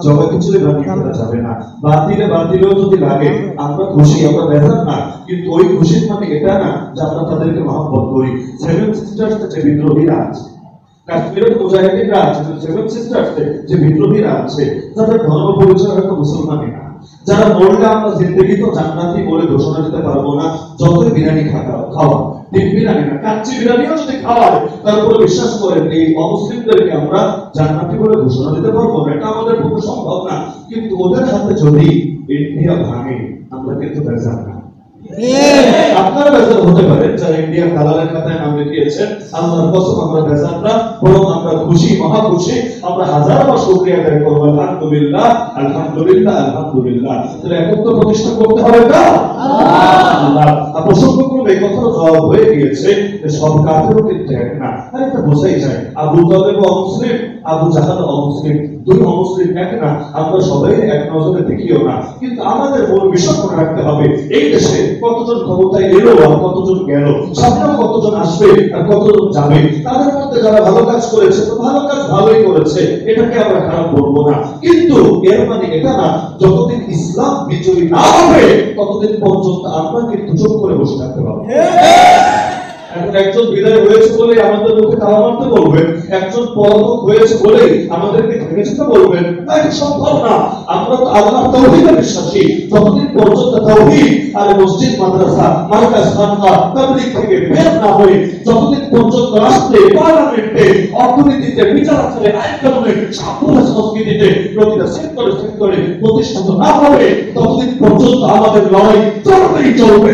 জগৎ কিছু বানিয়ে ফেলা যাবে না। বাতিলেও যদি লাগে আমরা খুশি, আমরা বেজার না, কিন্তু ওই খুশির মানে এটা না যে আমরা তাদেরকে মহব্বত করি। সেভেন সিস্টার্স যে বিদ্রোহীরা আছে, কাশ্মীরের মুজাহিদিনরা আছে, সেভেন সিস্টার্স যে বিদ্রোহীরা আছে, যাদের ধর্ম পরিচয় হয়তো মুসলমানই না, যারা মরলে আমরা জিন্দেগি তো জান্নাতি বলে ঘোষণা দিতে পারবো না, যতই বিরিয়ানি খাওয়া ঠিক বিরিয়ানি না কাচ্চি বিরিয়ানিও যদি খাওয়ায় তারপরে বিশ্বাস করেন এই অমুসলিমদেরকে আমরা জান্নাতি বলে ঘোষণা দিতে পারবো না, এটা আমাদের পক্ষে সম্ভব না। কিন্তু ওদের হাতে যদি ইন্ডিয়া ভাঙে আমরা কিন্তু বেজার না। আপনারা বেজার হতে পারেন যারা ইন্ডিয়ার কালারের খাতায় নাম লিখিয়েছেন, আল্লাহর কসম আমরা বেজার না, বরং আমরা খুশি, মহা খুশি। আমরা হাজারবার শুকরিয়া আদায় করব, আলহামদুলিল্লাহ আলহামদুলিল্লাহ আলহামদুলিল্লাহ। তাহলে একত্র প্রতিষ্ঠা করতে হবে না আল্লাহ। প্রসঙ্গক্রমে এই কথার জবাব হয়ে গিয়েছে যে সব কাফেরও কিন্তু এক না, আর এটা বোঝাই যায় আবু তালেব অমুসলিম, আবু জাহাল অমুসলিম, দুই অমুসলিম এক না। আমরা সবাই এক নজরে দেখিও না, কিন্তু আমাদের মূল বিষয় মনে রাখতে হবে এই দেশে কতজন ক্ষমতায় এলো আর কতজন গেল, সামনে কতজন আসবে আর কতজন যাবে। তাদের মধ্যে যারা ভালো কাজ করেছে তো ভালো কাজ ভালোই করেছে, এটাকে আমরা খারাপ বলবো না, কিন্তু এর মানে এটা না যতদিন ইসলাম বিজয়ী না হবে ততদিন পর্যন্ত আমরা কিন্তু চুপ করে বসে থাকতে পারবো। এখন একজন বিদায় হয়েছে বলে আমাদের মুখে তালা মারতে বলবেন, একজন পলাতক হয়েছে বলে আমাদেরকে ভেঙে যেতে বলবেন, না, এটা সম্ভব না। আমরা তো আল্লাহর তাওহীদে বিশ্বাসী, যতদিন পর্যন্ত তাওহীদ আর মসজিদ মাদ্রাসা মার্কাজ খানকা তাবলীগ থেকে বের না হয়ে, যতদিন পর্যন্ত রাষ্ট্রে পার্লামেন্টে অর্থনীতিতে বিচার আচারে আইন কানুনে সাম্প্রদায়িক সংস্কৃতিতে প্রতিটা সেক্টরে প্রতিষ্ঠিত না হবে ততদিন পর্যন্ত আমাদের লড়াই চলবেই চলবে।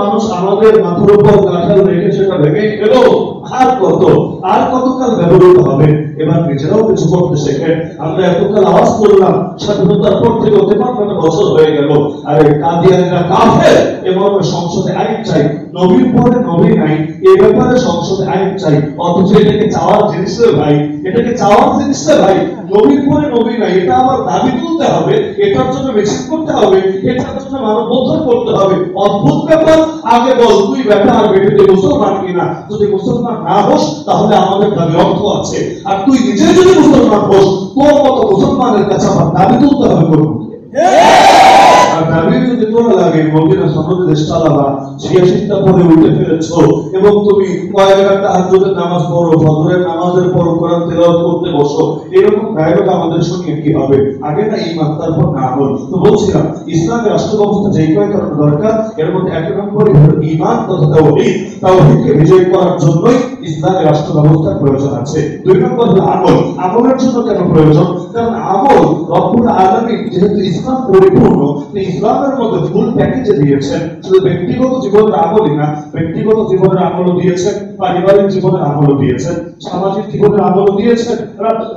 মানুষ আমাদের মাথার উপর কাঁঠাল রেখে সেটা ভেঙে গেল, আর কতকাল ব্যবহৃত হবে? এবার নিজেরাও কিছু করতে শেখেন। আমরা এতকাল আওয়াজ করলাম স্বাধীনতার পর থেকে 53 বছর হয়ে গেল, আরে কাদিয়ানীরা কাফের এবং সংসদে আইন চাই, নবীর পরে নবী নাই, এই ব্যাপারে সংসদে আইন চাই, অথচ এটাকে চাওয়ার জিনিস রে ভাই, এটাকে চাওয়ার জিনিস রে ভাই। নবীর পরে নবী নাই এটা আমার দাবি তুলতে হবে, এটার জন্য মিছিল করতে হবে, এটার জন্য মানববন্ধন করতে হবে। অদ্ভুত ব্যাপার। আগে বল তুই ব্যাপার বেটিতে মুসলমান কিনা, যদি মুসলমান না হোস তাহলে আমাদের দাবি অর্থ আছে, আর তুই নিজে যদি মুসলমান হোস তোর মতো মুসলমানের কাছে আমার দাবি তুলতে হবে করবো। আর দাবি যদি তোরা লাগে মদিনা সনদে দেশ চালাবা, 86টা পরে উঠে ফেলেছো এবং তুমি কয়েক রাকাত তাহাজ্জুদের নামাজ পড়ো, ফজরের নামাজের পর কোরআন তেলাওয়াত করতে বসো, এরকম ডায়লগ আমাদের শুনিয়ে কি হবে? আগে না ঈমান তারপর না আমল। তো বলছিলাম ইসলামের রাষ্ট্র ব্যবস্থা যেই কয়েক কারণ দরকার, এর মধ্যে এক নম্বরই হলো ঈমান তথা তাওহীদ। তাওহীদকে বিজয় করার জন্যই ইসলামের রাষ্ট্র ব্যবস্থার প্রয়োজন আছে। দুই নম্বর হলো আমল। আমলের জন্য কেন প্রয়োজন? কারণ আমল রব্বুল আলামিন যেহেতু ইসলাম পরিপূর্ণ, ইসলামের মধ্যে ফুল প্যাকেজে দিয়েছেন। শুধু ব্যক্তিগত জীবনের আমলই না, ব্যক্তিগত জীবনের আমলও দিয়েছেন, পারিবারিক জীবনের আমলও দিয়েছেন, সামাজিক জীবনের আমলও দিয়েছেন,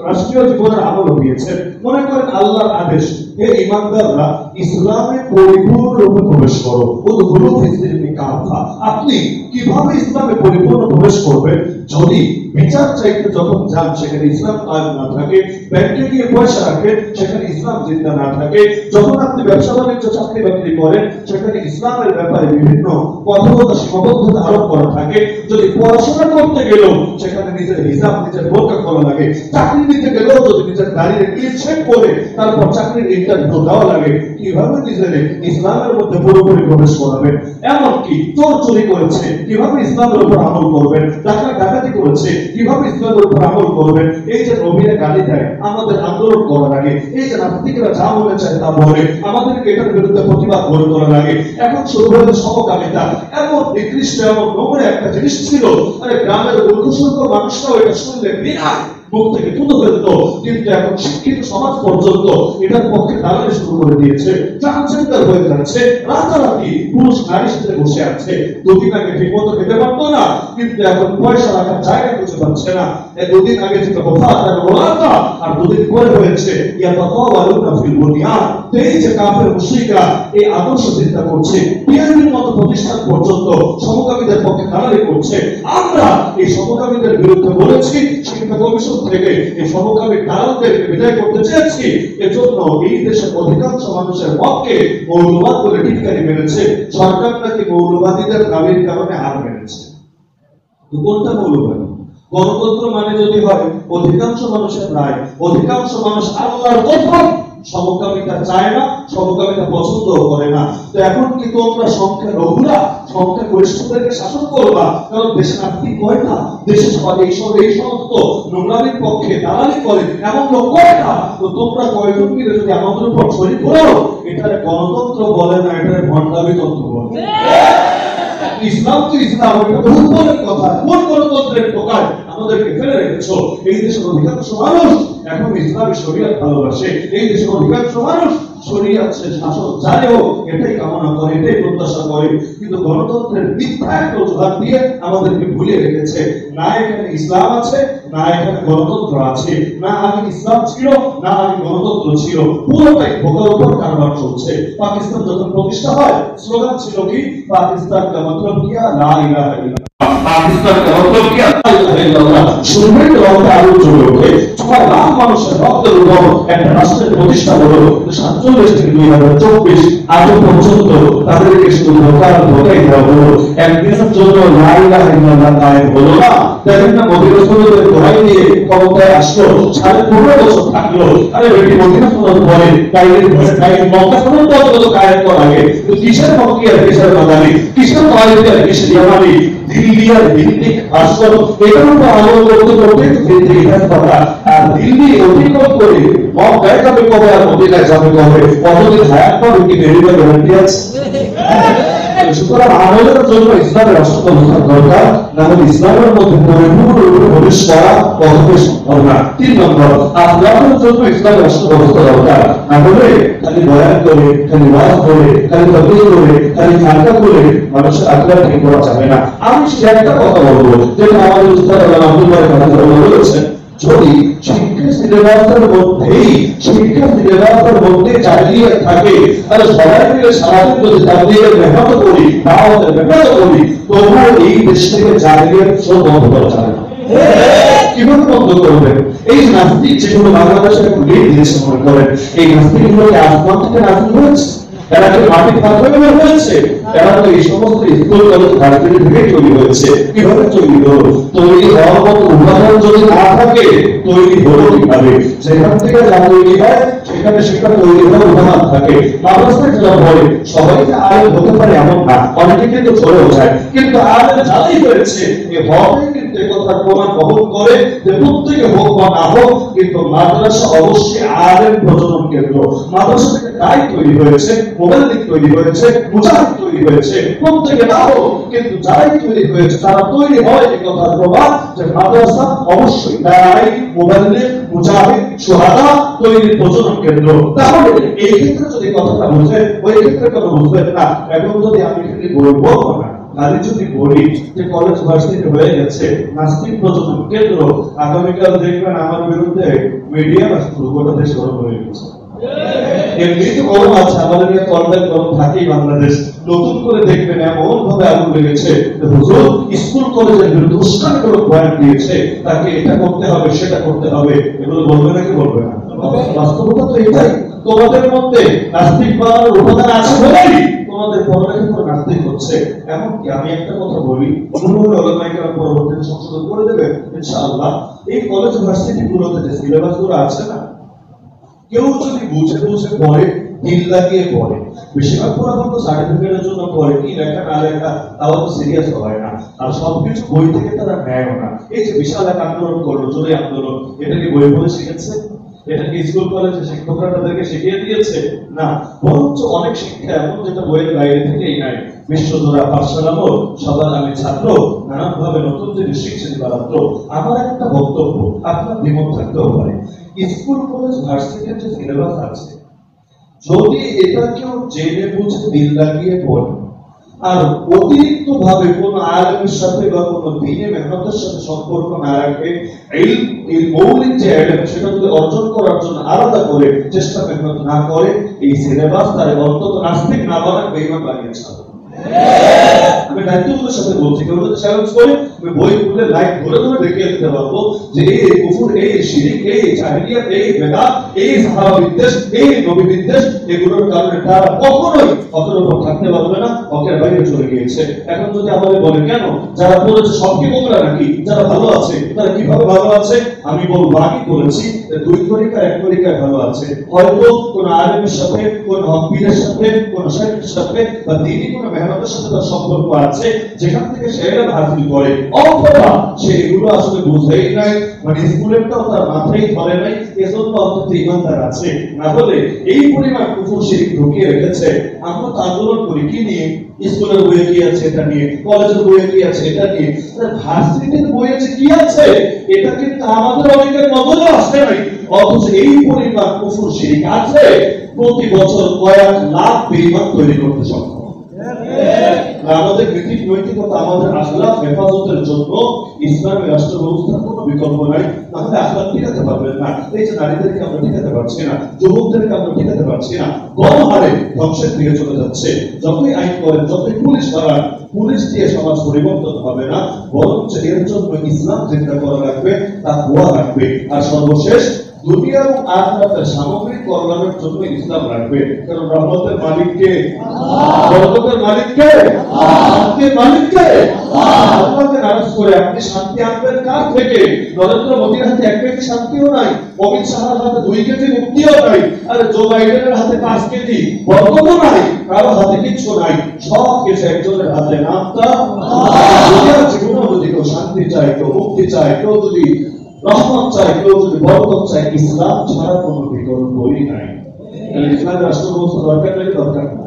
রাষ্ট্রীয় জীবনের আমলও দিয়েছেন। মনে করেন আল্লাহর আদেশ, হে ঈমানদাররা ইসলামে পরিপূর্ণরূপে প্রবেশ করো, উদখুলু ফিস-সিলমি কাফা। আপনি কিভাবে ইসলামে পরিপূর্ণ প্রবেশ করবেন? যদি বিচার চাইতে যখন যান সেখানে ইসলাম কায়েম না থাকে, ব্যাংকে গিয়ে পয়সা রাখেন সেখানে ইসলাম জিন্দা না থাকে, যখন আপনি ব্যবসা বাণিজ্য চাকরি বাকরি করেন সেখানে ইসলামের ব্যাপারে বিভিন্ন কথোপকথন সীমাবদ্ধতা আরোপ করা থাকে, যদি পড়াশোনা করতে গেলেও সেখানে নিজের হিসাব নিজের বোরকা করা লাগে, চাকরি নিতে গেলেও যদি নিজের দাঁড়িয়ে ক্লিন চেক করে তারপর চাকরির ইন্টারভিউ দেওয়া লাগে, কিভাবে নিজের ইসলামের মধ্যে পুরোপুরি প্রবেশ করাবেন? এমনকি চোর চুরি করেছে কিভাবে ইসলামের উপর আমল করবেন, ডাকাতি করেছে কিভাবে ইসলামের উপর আমল করবেন? এই যে নবীরা গালি দেয় আমাদের আন্দোলন করা লাগে, এই যে নাস্তিকরা যা মনে চায় তা বলে আমাদেরকে এটার বিরুদ্ধে প্রতিবাদ গড়ে তোলা লাগে। এখন শুরু হয়েছে সমকামিতা, এমন নিকৃষ্ট এমন নোংরা একটা জিনিস ছিল, আরে গ্রামের উল্কুসুল্ক মানুষরাও এটা শুনলে বিনা মুখ থেকে তুলে ফেলত, কিন্তু এখন শিক্ষিত সমাজ পর্যন্ত এটার পক্ষে দাঁড়াতে শুরু করে দিয়েছে, ট্রান্সজেন্ডার হয়ে যাচ্ছে, রাতারাতি পুরুষ নারীর সাথে বসে আছে। দুদিন আগে ঠিক মতো খেতে পারতো না, কিন্তু এখন পয়সা রাখার জায়গা খুঁজে পাচ্ছে না। দুদিন আগে ছিল ওলাদা, আর দুদিন পরে হয়েছে ইয়াতাতাওয়ালুনা ফিল বুনিয়ান। এই যে কাফের মুশরিকরা এই আদর্শ চিন্তা করছে, পিয়ারের মতো প্রতিষ্ঠান পর্যন্ত সমকামীদের পক্ষে দাঁড়াতে করছে। আমরা এই সমকামীদের বিরুদ্ধে বলেছি, শিক্ষা কমিশন থেকে এই সমকামী দালালদেরকে বিদায় করতে চেয়েছি। এজন্য এই দেশের অধিকাংশ মানুষের পক্ষে মৌলবাদ বলে টিটকারি মেরেছে। সরকার নাকি মৌলবাদীদের দাবির কারণে হার মেরেছে। কোনটা মৌলবাদী? গণতন্ত্র মানে যদি হয় অধিকাংশ মানুষের রায়, অধিকাংশ মানুষ আল্লাহর কসম সমকামিতা চায় না, সমকামিতা পছন্দ করে না। তো এখন কি তোমরা সংখ্যা লঘুরা সংখ্যা গরিষ্ঠদেরকে শাসন করবা? কারণ দেশে নাস্তিক কয়টা, দেশে সবাই এই সমস্ত নোংরামির পক্ষে দালালি করে এমন লোক কয়টা? তো তোমরা কয়জন মিলে যদি আমাদের উপর ছড়ি করো, এটারে গণতন্ত্র বলে না, এটারে ভণ্ডামি তন্ত্র বলে। ইসলাম তো ইসলাম, এটা বহুত বড় কথা। কোন গণতন্ত্রের টোকায় আমাদেরকে ফেলে রেখেছো? এই দেশের অধিকাংশ মানুষ এখন ইসলামী শরীয়ত ভালোবাসে, এই দেশের অধিকাংশ মানুষ শরীয়তের শাসন জানে, এটাই কামনা করে, এটাই প্রত্যাশা করে। কিন্তু গণতন্ত্রের মিথ্যা একটা অজুহাত দিয়ে আমাদেরকে ভুলিয়ে রেখেছে। না এখানে ইসলাম আছে, না এখানে গণতন্ত্র আছে, না আগে ইসলাম ছিল, না আগে গণতন্ত্র ছিল, পুরোটাই ভোগের উপর কারবার চলছে। পাকিস্তান যখন প্রতিষ্ঠা হয় স্লোগান ছিল কি? পাকিস্তান কা মতলব কিয়া লা ইলাহা ইল্লাল্লাহ। পাকিস্তান কা মতলব কিয়া লা ইলাহা ইল্লাল্লাহ। শুনবেন রক্ত আরো জ্বলে ওঠে। 6 লাখ মানুষের রক্তের উপর একটা রাষ্ট্রের প্রতিষ্ঠা হলো। 47 থেকে 2024 আজ পর্যন্ত তাদেরকে শুধু ধোকাই দেওয়া হলো। একদিনের জন্য লা ইলাহা ইল্লাল্লাহ কায়েম হলো না। দেখেন না, নবী রাসূলদের দোহাই দিয়ে ক্ষমতায় আসলো, 15.5 বছর থাকলো। আরে বেটি মদিনা শোনার পরে মক্কা শোনার পর তো কায়েম করা আগে তো কিসের মক্কি আর কিসের মাদানি, কিসের তাওয়াইফ আর কিসের ইয়ামানি, দিল্লি আর দিল্লি আসল এটার উপর আমল করতে করতে দিল্লি ইতিহাস পড়া। আর দিল্লি অতিক্রম করে মক্কায় যাবে কবে আর মদিনায় যাবে কবে? কতদিন হায়াত পাবে কি মেডিকেল গ্যারান্টি আছে? সুতরাং আমলের জন্য ইসলামের রাষ্ট্র ব্যবস্থা দরকার, না হলে ইসলামের মধ্যে পরিপূর্ণরূপে প্রবেশ করা কখনোই সম্ভব না। 3 নম্বর, আখলাকের জন্য ইসলামের রাষ্ট্র ব্যবস্থা দরকার, না হলে খালি বয়ান করে, খালি ওয়াজ করে, খালি তাবলীগ করে, খালি খালকা করে মানুষের আখলাক ঠিক করা যাবে না। আমি একটা কথা বলবো, যেটা আমাদের উস্তাদ আব্দুল্লাহ কথা বলেছেন, যদি শিক্ষা সিলেবাসের মধ্যে জাহিলিয়াত থাকে, তাহলে সবাই মিলে সারাদিন যদি তাবলীগের মেহনত করি, দাওয়াতের মেহনত করি, তবুও এই দেশ থেকে জাহিলিয়াত সব বন্ধ করা যাবে না। কিভাবে বন্ধ করবেন? এই নাস্তিক যেগুলো বাংলাদেশে লিড দিয়েছে মনে করেন, এই নাস্তিকগুলোকে আসমান থেকে নাজিল হয়েছে, এরা কি মাটি পাথরে বের হয়েছে? এরা তো এই সমস্ত স্কুল কলেজ ভার্সিটি থেকে তৈরি হয়েছে। কিভাবে তৈরি হলো? তৈরি হওয়ার মতো উদাহরণ যদি না থাকে তৈরি হলো কিভাবে? যেখান থেকে যা তৈরি হয় সেখানে সেটা তৈরি হওয়ার উদাহরণ থাকে। মাদ্রাসায় যারা পড়ে সবাই যে আলেম হতে পারে এমন না, অনেকে কিন্তু চলেও যায়, কিন্তু আলেম যারাই হয়েছে এ হবে কিন্তু যে কথার প্রমাণ বহন করে যে প্রত্যেকে হোক বা না হোক, কিন্তু মাদ্রাসা অবশ্যই আলেম প্রজনন কেন্দ্র। মাদ্রাসা থেকে গাইড তৈরি হয়েছে, মোবাইলিক তৈরি হয়েছে, মুজাহিদ তৈরি হয়েছে, প্রত্যেকে না হোক কিন্তু যারাই তৈরি হয়েছে তারা তৈরি হয় এই কথার প্রমাণ যে মাদ্রাসা অবশ্যই গাইড, মোবাইলিক, মুজাহিদ, সুহাদা তৈরির প্রজনন কেন্দ্র। তাহলে এই ক্ষেত্রে যদি কথাটা বুঝে, ওই ক্ষেত্রে কথা বুঝবেন না। এখন যদি আমি এখানে বলবো না, খালি যদি বলি যে কলেজ ভার্সিটি হয়ে গেছে নাস্তিক প্রজনন কেন্দ্র, আগামীকাল দেখবেন আমার বিরুদ্ধে মিডিয়া শুরু গোটা দেশ গরম হয়ে গেছে। এমনি তো গরম আছে, আমাদের নিয়ে তরবেল গরম থাকেই বাংলাদেশ। নতুন করে দেখবেন এমন ভাবে আগুন লেগেছে যে হুজুর স্কুল কলেজের বিরুদ্ধে উস্কানি করে বয়ান দিয়েছে, তাকে এটা করতে হবে সেটা করতে হবে, এগুলো বলবে নাকি বলবে না? বাস্তবতা তো এটাই। তোমাদের মধ্যে নাস্তিক বানানোর উপাদান আছে বলেই তোমাদের পড়ালেখা করে নাস্তিক হচ্ছে। এমনকি আমি একটা কথা বলি, পরবর্তীতে সংশোধন করে দেবে ইনশাআল্লাহ। এই কলেজ ভার্সিটি গুলোতে যে সিলেবাস গুলো আছে না, কেউ যদি বুঝে বুঝে পড়ে, দিল লাগিয়ে পড়ে, বেশিরভাগ পড়াশোনা তো সার্টিফিকেটের জন্য পড়ে, কি লেখা না লেখা তাও তো সিরিয়াস হয় না, আর সবকিছু বই থেকে তারা নেয়ও না। এই যে বিশাল এক আন্দোলন করলো, জোরে আন্দোলন, এটা কি বই পড়ে শিখেছে? এটা কি স্কুল কলেজে শিক্ষকরা তাদেরকে শিখিয়ে দিয়েছে? না, বরঞ্চ অনেক শিক্ষা এমন যেটা বইয়ের বাইরে থেকেই নাই। বিশ্বজোড়া পাঠশালামও সবার আমি ছাত্র, নানান ভাবে নতুন জিনিস শিখছেন পাত্র। আমার একটা বক্তব্য, আপনার দ্বিমত থাকতেও পারে। স্কুল কলেজ ভার্সিটির যে সিলেবাস আছে, যদি এটা কেউ জেনে বুঝে দিল লাগিয়ে পড়ে আর অতিরিক্ত ভাবে কোন আলেমের সাথে বা কোন দ্বীনে মেহনতের সাথে সম্পর্ক না রাখে, এই মৌলিক যে ইলম সেটা যদি অর্জন করার জন্য আলাদা করে চেষ্টা মেহনত না করে, এই সিলেবাস তার অন্তত নাস্তিক না বানাক, বেঈমান বানিয়ে ছাড়বে। আমি দায়িত্বের সাথে বলছি, কেউ যদি চ্যালেঞ্জ করে আমি বই খুলে লাইভ ধরে ধরে দেখিয়ে দিতে পারবো যে এই কুফর, এই শিরিক, এই জাহেলিয়াত, এই বেদাত, এই সাহাবা বিদ্বেষ, এই নবী বিদ্বেষ, এগুলোর কারণে তারা কখনোই অকের উপর থাকতে পারবে না, অকের বাইরে চলে গিয়েছে। এখন যদি আমাদের বলে কেন যারা পড়েছে সব কি গোমরা নাকি, যারা ভালো আছে তারা কিভাবে ভালো আছে? আমি বলবো আমি বলেছি দুই তরিকা এক তরিকায় ভালো আছে। হয়তো কোন আলেমের সাথে, কোন হকপীরের সাথে, কোন শাইখের সাথে বা দ্বীনি কোন মেহনতের সাথে তার সম্পর্ক আছে, যেখান থেকে সে এটা হাসিল করে, অথবা সে এগুলো আসলে বুঝেই নাই, মানে স্কুলেরটাও তার মাথায় ধরে নাই, এজন্য অন্তত ইমানদার আছে। না হলে এই পরিমাণ কুফর শিরক ঢুকিয়ে রেখেছে। আমরা তো আন্দোলন করি কি নিয়ে? স্কুলের বইয়ে কি আছে এটা নিয়ে, কলেজের বইয়ে কি আছে এটা নিয়ে, ভার্সিটির বইয়ে কি আছে এটা কিন্তু আমাদের অনেকের নজরে আসে নাই। অথচ এই পরিমাণ কুফর শিরক আছে, প্রতি বছর কয়েক লাখ বেঈমান তৈরি করতে সক্ষম। আমাদের নৈতিক নৈতিকতা, আমাদের আখলাক হেফাজতের জন্য ইসলামী রাষ্ট্র ব্যবস্থার কোনো বিকল্প নাই। তাহলে আখলাক টিকাতে পারবেন না। এই যে নারীদেরকে আমরা টিকাতে পারছি না, যুবকদেরকে আমরা টিকাতে পারছি না, গণহারে ধ্বংসের দিকে চলে যাচ্ছে। যতই আইন করেন, যতই পুলিশ বাড়ান, পুলিশ দিয়ে সমাজ পরিবর্তন হবে না, বরঞ্চ এর জন্য ইসলাম চিন্তা করা লাগবে, তা দোয়া লাগবে। আর সর্বশেষ দুনিয়া এবং আখিরাতের সামগ্রিক কল্যাণের জন্য ইসলাম রাখবে। কারণ রহমতের মালিক কে? বরকতের মালিক কে? শান্তির মালিক কে? আল্লাহকে নারাজ করে আপনি শান্তি আনবেন কার থেকে? নরেন্দ্র মোদীর হাতে 1 কেজি শান্তিও নাই, অমিত শাহের হাতে 2 কেজি মুক্তিও নাই, আর জো বাইডেনের হাতে 5 কেজি বরকতও নাই, কারো হাতে কিছু নাই, সব কিছু একজনের হাতে। নামটা দুনিয়ার জীবনে যদি কেউ শান্তি চায়, কেউ মুক্তি চায়, কেউ যদি রহমত চাই, কেউ যদি বরকত চাই, ইসলাম ছাড়া কোনো বিকল্পই নাই। ইসলাম রাষ্ট্র ব্যবস্থা দরকার নাকি দরকার না?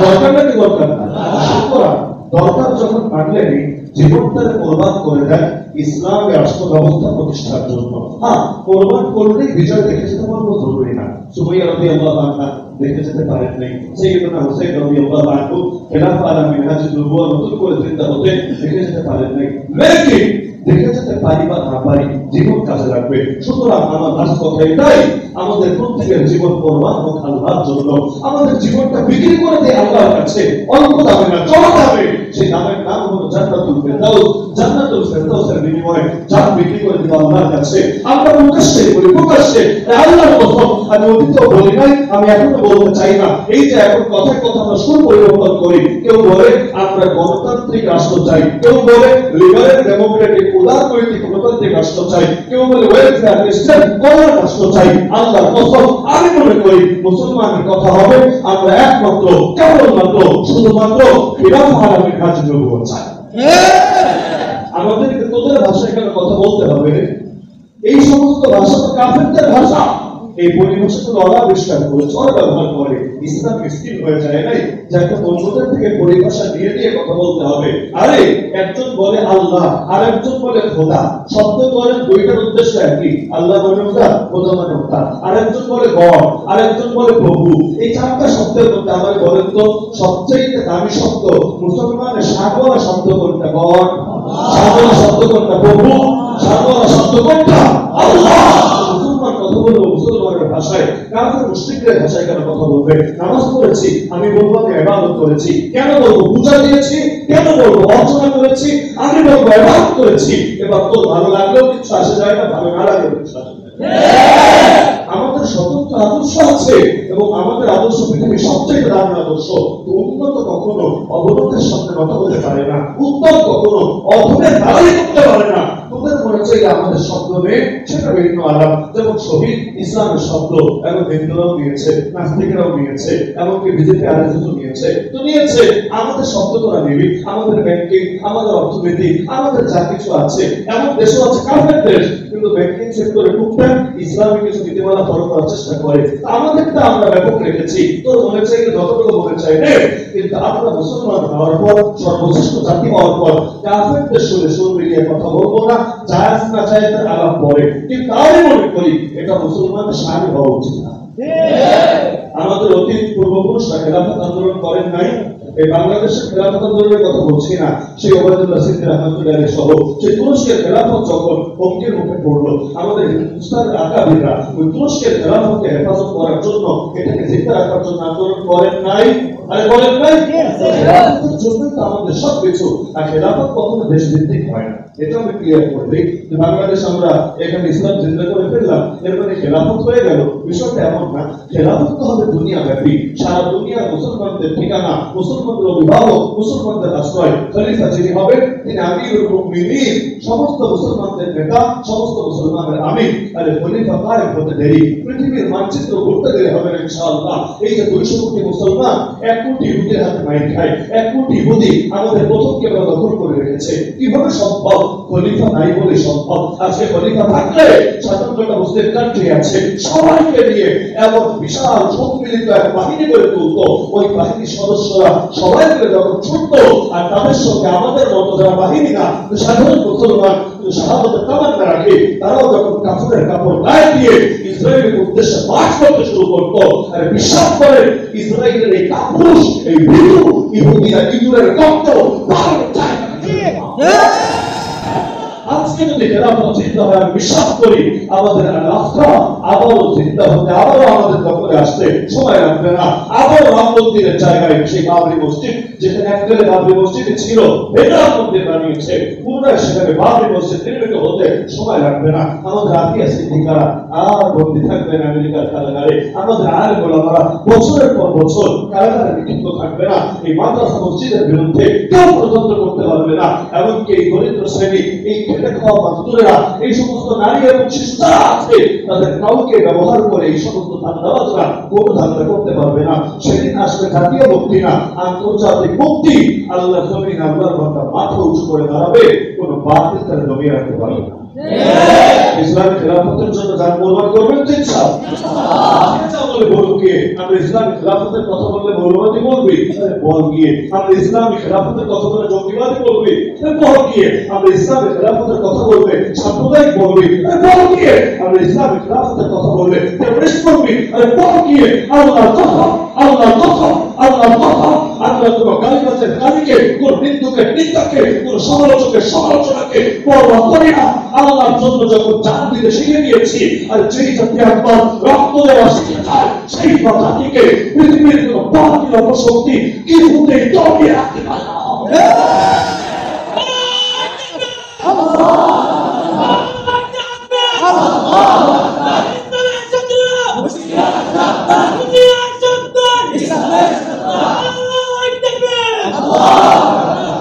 দরকার নাকি দরকার না? সুতরাং দরকার যখন মানলেনি, জীবনটাকে কোরবান করে দেন ইসলামী রাষ্ট্র ব্যবস্থা প্রতিষ্ঠার জন্য। হ্যাঁ, কোরবান করলেই বিজয় দেখে যেতে পারবো জরুরি না। সুমাইয়া রাদিয়াল্লাহু আনহা দেখে যেতে পারেন নাই, সাইয়্যিদুনা হুসাইন রাদিয়াল্লাহু আনহু খেলাফত আলা মিনহাজুন নবুওয়া নতুন করে চিন্তা হতে দেখে যেতে পারেন নাই। লেকিন দেখে যেতে পারি বা না পারি, জীবন কাজে লাগবে। সুতরাং আমার লাস্ট কথা এটাই, আমাদের প্রত্যেকের জীবন কোরবান হোক আল্লাহর জন্য। আমাদের জীবনটা বিক্রি করে দেয় আল্লাহর কাছে, অল্প দামে না, চড়া দামে। সেই দামের নাম হলো জান্নাতুল ফেরদাউস। জান্নাতুল ফেরদাউসের বিনিময়ে জান বিক্রি করে দেব আল্লাহর কাছে। আমরা প্রকাশ্যে বলি, প্রকাশ্যে আল্লাহর কসম, আমি অতীতেও বলি নাই, আমি এখনো বলতে চাই না। এই যে এখন কথায় কথা আমরা সুর পরিবর্তন করি, কেউ বলে আমরা গণতান্ত্রিক রাষ্ট্র চাই, কেউ বলে লিবারেল ডেমোক্রেটিক উদারনৈতিক গণতান্ত্রিক রাষ্ট্র চাই, কেউ বলে ওয়েলফেয়ার স্টেট কল্যাণ রাষ্ট্র চাই। আল্লাহর কসম, আমি মনে করি মুসলমানের কথা হবে আমরা একমাত্র, কেবলমাত্র, শুধুমাত্র খিলাফত আলা মিনহাজ নবুওয়াত চাই। আমাদেরকে তোদের ভাষায় কেন কথা বলতে হবে? এই সমস্ত ভাষা তো কাফেরদের ভাষা। এই পরিভাষাগুলো অনাবিষ্কার করেছে, ওরা ব্যবহার করে। ইসলাম মিসকিন হয়ে যায় নাই যে একটা বন্ধুদের থেকে পরিভাষা নিয়ে নিয়ে কথা বলতে হবে। আরে একজন বলে আল্লাহ আর একজন বলে খোদা, শব্দ বলে দুইটার উদ্দেশ্য একই, আল্লাহ মানে খোদা, খোদা মানে খোদা। আর একজন বলে গড, আর একজন বলে প্রভু। এই চারটা শব্দের মধ্যে আমার বলেন তো সবচেয়ে দামি শব্দ মুসলমানের সাগরা শব্দ কোনটা? গড। সাগরা শব্দ কোনটা? প্রভু। সাগরা শব্দ কোনটা? আল্লাহ। মুসলমান কথা বলবো মুসলমানের ভাষায়, কাফের মুশরিকদের ভাষায় কেন কথা বলবে? নামাজ পড়েছি আমি বলবো আমি ইবাদত করেছি, কেন বলবো পূজা দিয়েছি, কেন বলবো অর্চনা করেছি, আমি বলবো ইবাদত করেছি। এবার তোর ভালো লাগলেও কিছু আসে যায় না, ভালো না লাগলেও কিছু আসে যায়। আমাদের স্বতন্ত্র আদর্শ আছে এবং আমাদের আদর্শ পৃথিবীর সবচেয়ে দামি আদর্শ। উন্নত কখনো অবনতের সামনে নত হতে পারে না, উত্তম কখনো অধমের দাঁড়াই করতে পারে না। তোদের মনে চাইলে আমাদের শব্দ নেই, সেটা বিভিন্ন আলাপ। যেমন শহীদ ইসলামের শব্দ এখন হিন্দুরাও নিয়েছে, নাস্তিকরাও নিয়েছে, এমনকি বিজেপি আরএসএসও নিয়েছে। তো নিয়েছে, আমাদের শব্দ তোরা নিবি। আমাদের ব্যাংকিং, আমাদের অর্থনীতি, আমাদের যা কিছু আছে, এমন দেশও আছে কাফের দেশ, কিন্তু ব্যাংকিং সেক্টরে টুকটাক ইসলামিক কিছু নীতিমালা ফলো করার চেষ্টা করে। আমাদেরটা আমরা ব্যাপক রেখেছি। তোর মনে চাইলে যতটুকু মনে চাইলে, কিন্তু আমরা মুসলমান হওয়ার পর, সর্বশ্রেষ্ঠ জাতি হওয়ার পর কাফেরদের সুরে সুর মিলিয়ে কথা বলবো না। জায়েজ না জায়েজের আলাপ পরে, কিন্তু আমি মনে করি এটা মুসলমানের শামিল হওয়া উচিত না। আমাদের অতীত পূর্বপুরুষরা খেলাফত আন্দোলন করেন নাই। এই বাংলাদেশের খেলাফত আন্দোলনের কথা বলছি না, সেই ওবায়দুল্লাহ সিদ্দিকী রহমাতুল্লাহ আলাইহি সহ সেই তুরস্কের খেলাফত যখন হুমকির মুখে পড়লো, আমাদের হিন্দুস্তানের আকাবিররা ওই তুরস্কের খেলাফতকে হেফাজত করার জন্য, এটাকে জিন্দা রাখার জন্য আন্দোলন করেন নাই। আরে বলেন নাই? খেলাফতের জন্যই তো আমাদের সবকিছু। আর খেলাফত কখনো দেশ ভিত্তিক হয় না, এটা আমি ক্লিয়ার করে দিই। যে বাংলাদেশ আমরা এখানে ইসলাম জিন্দা করে ফেললাম, এর মানে খেলাফত হয়ে গেল, বিষয়টা এমন না। খেলাফত তো হবে দুনিয়া ব্যাপী, সারা দুনিয়া মুসলমানদের ঠিকানা, মুসলমানদের অভিভাবক, মুসলমানদের আশ্রয়। খলিফা যিনি হবেন তিনি আমিরুল মুমিনিন, সমস্ত মুসলমানদের নেতা, সমস্ত মুসলমানের আমির। আরে খলিফা কায়েম হতে দেরি, পৃথিবীর মানচিত্র ঘুরতে দেরি হবে না ইনশাআল্লাহ। এই যে 200 কোটি মুসলমান 1 কোটি ইহুদির হাতে মাইর খায়, 1 কোটি ইহুদি আমাদের প্রথম কেবল দখল করে রেখেছে। কিভাবে সম্ভব? খলিফা নাই বলে সম্ভব। আজকে খলিফা থাকলে 57টা মুসলিম কান্ট্রি আছে, সবাইকে নিয়ে এমন বিশাল সম্মিলিত এক বাহিনী গড়ে তুলতো। ওই বাহিনীর সদস্যরা সবাই মিলে যখন ছুটতো, আর তাদের সঙ্গে আমাদের মতো যারা বাহিনী না, সাধারণ মুসলমান শাহাদাতের তামান্না রাখে, তারাও যখন কাফনের কাপড় গায়ে দিয়ে ইসরায়েলের উদ্দেশ্যে মার্চ করতে শুরু করতো, আর বিশ্বাস করে ইসরায়েলের এই কাপুরুষ, এই ভীরু ইহুদিরা ইঁদুরের রক্ত আজকে যদি খেলাফত জিন্দা হয়, আমি বিশ্বাস করি আমাদের রাষ্ট্র আবারও জিন্দা হতে, আবারও আমাদের দখলে আসতে সময় লাগবে না। আবারও রাম মন্দিরের জায়গায় সেই বাবরি মসজিদ, যেখানে এককালে বাবরি মসজিদ ছিল, ভেতরাম মন্দির বানিয়েছে, পুনরায় সেখানে বাবরি মসজিদ নির্মিত হতে সময় লাগবে না। আমাদের আতিয়া সিদ্দিকারা আর বন্দী থাকবেন আমেরিকার কারাগারে, আমাদের আলেম ওলামারা বছরের পর বছর কারাগারে নিযুক্ত থাকবে না। এই মাদ্রাসা মসজিদের বিরুদ্ধে কেউ ষড়যন্ত্র করতে পারবে না। এমনকি এই দরিদ্র শ্রেণী, এই খেটে খাওয়া মাজদুরেরা, এই সমস্ত নারী এবং শিশুরা আছে, তাদের কাউকে ব্যবহার করে এই সমস্ত ধান্দাবাজরা কোনো ধান্দা করতে পারবে না। সেদিন আসবে জাতীয় মুক্তি না আন্তর্জাতিক মুক্তি। আল্লাহ জমিন আল্লাহর বান্দা মাথা উঁচু করে দাঁড়াবে, কোনো বাতিল তারা দমিয়ে রাখতে পারবে না। ইসলামের খেলাফতের জন্য যারা কোরবান করবেন তো ইনশাআল্লাহ বলে বলুন গিয়ে, আমরা ইসলামের খেলাফতের কথা বললে মৌলবাদী বলবি, বল গিয়ে। আমরা ইসলামের খেলাফতের কথা বলে জঙ্গিবাদী বলবি, বল গিয়ে। আমরা ইসলামের খেলাফতের কথা বলবে সাম্প্রদায়িক বলবি, বল গিয়ে। আমরা ইসলামের খেলাফতের কথা বললে টেররিস্ট বলবি, বল গিয়ে। আল্লাহর কথা, আল্লাহর কথা, আল্লাহর কথা। আমরা কোনো গালিবাজের গালিকে, কোন নিন্দুকের নিন্দাকে, কোন সমালোচকের সমালোচনাকে পরোয়া করি না। আল্লাহর জন্য যখন জান দিতে শিখে দিয়েছি, আর যেই জাতি একবার রক্ত দেওয়া শিখে যায়, সেই জাতিকে পৃথিবীর কোন বাতিল অপশক্তি কিছুতেই দমিয়ে রাখতে পারে না।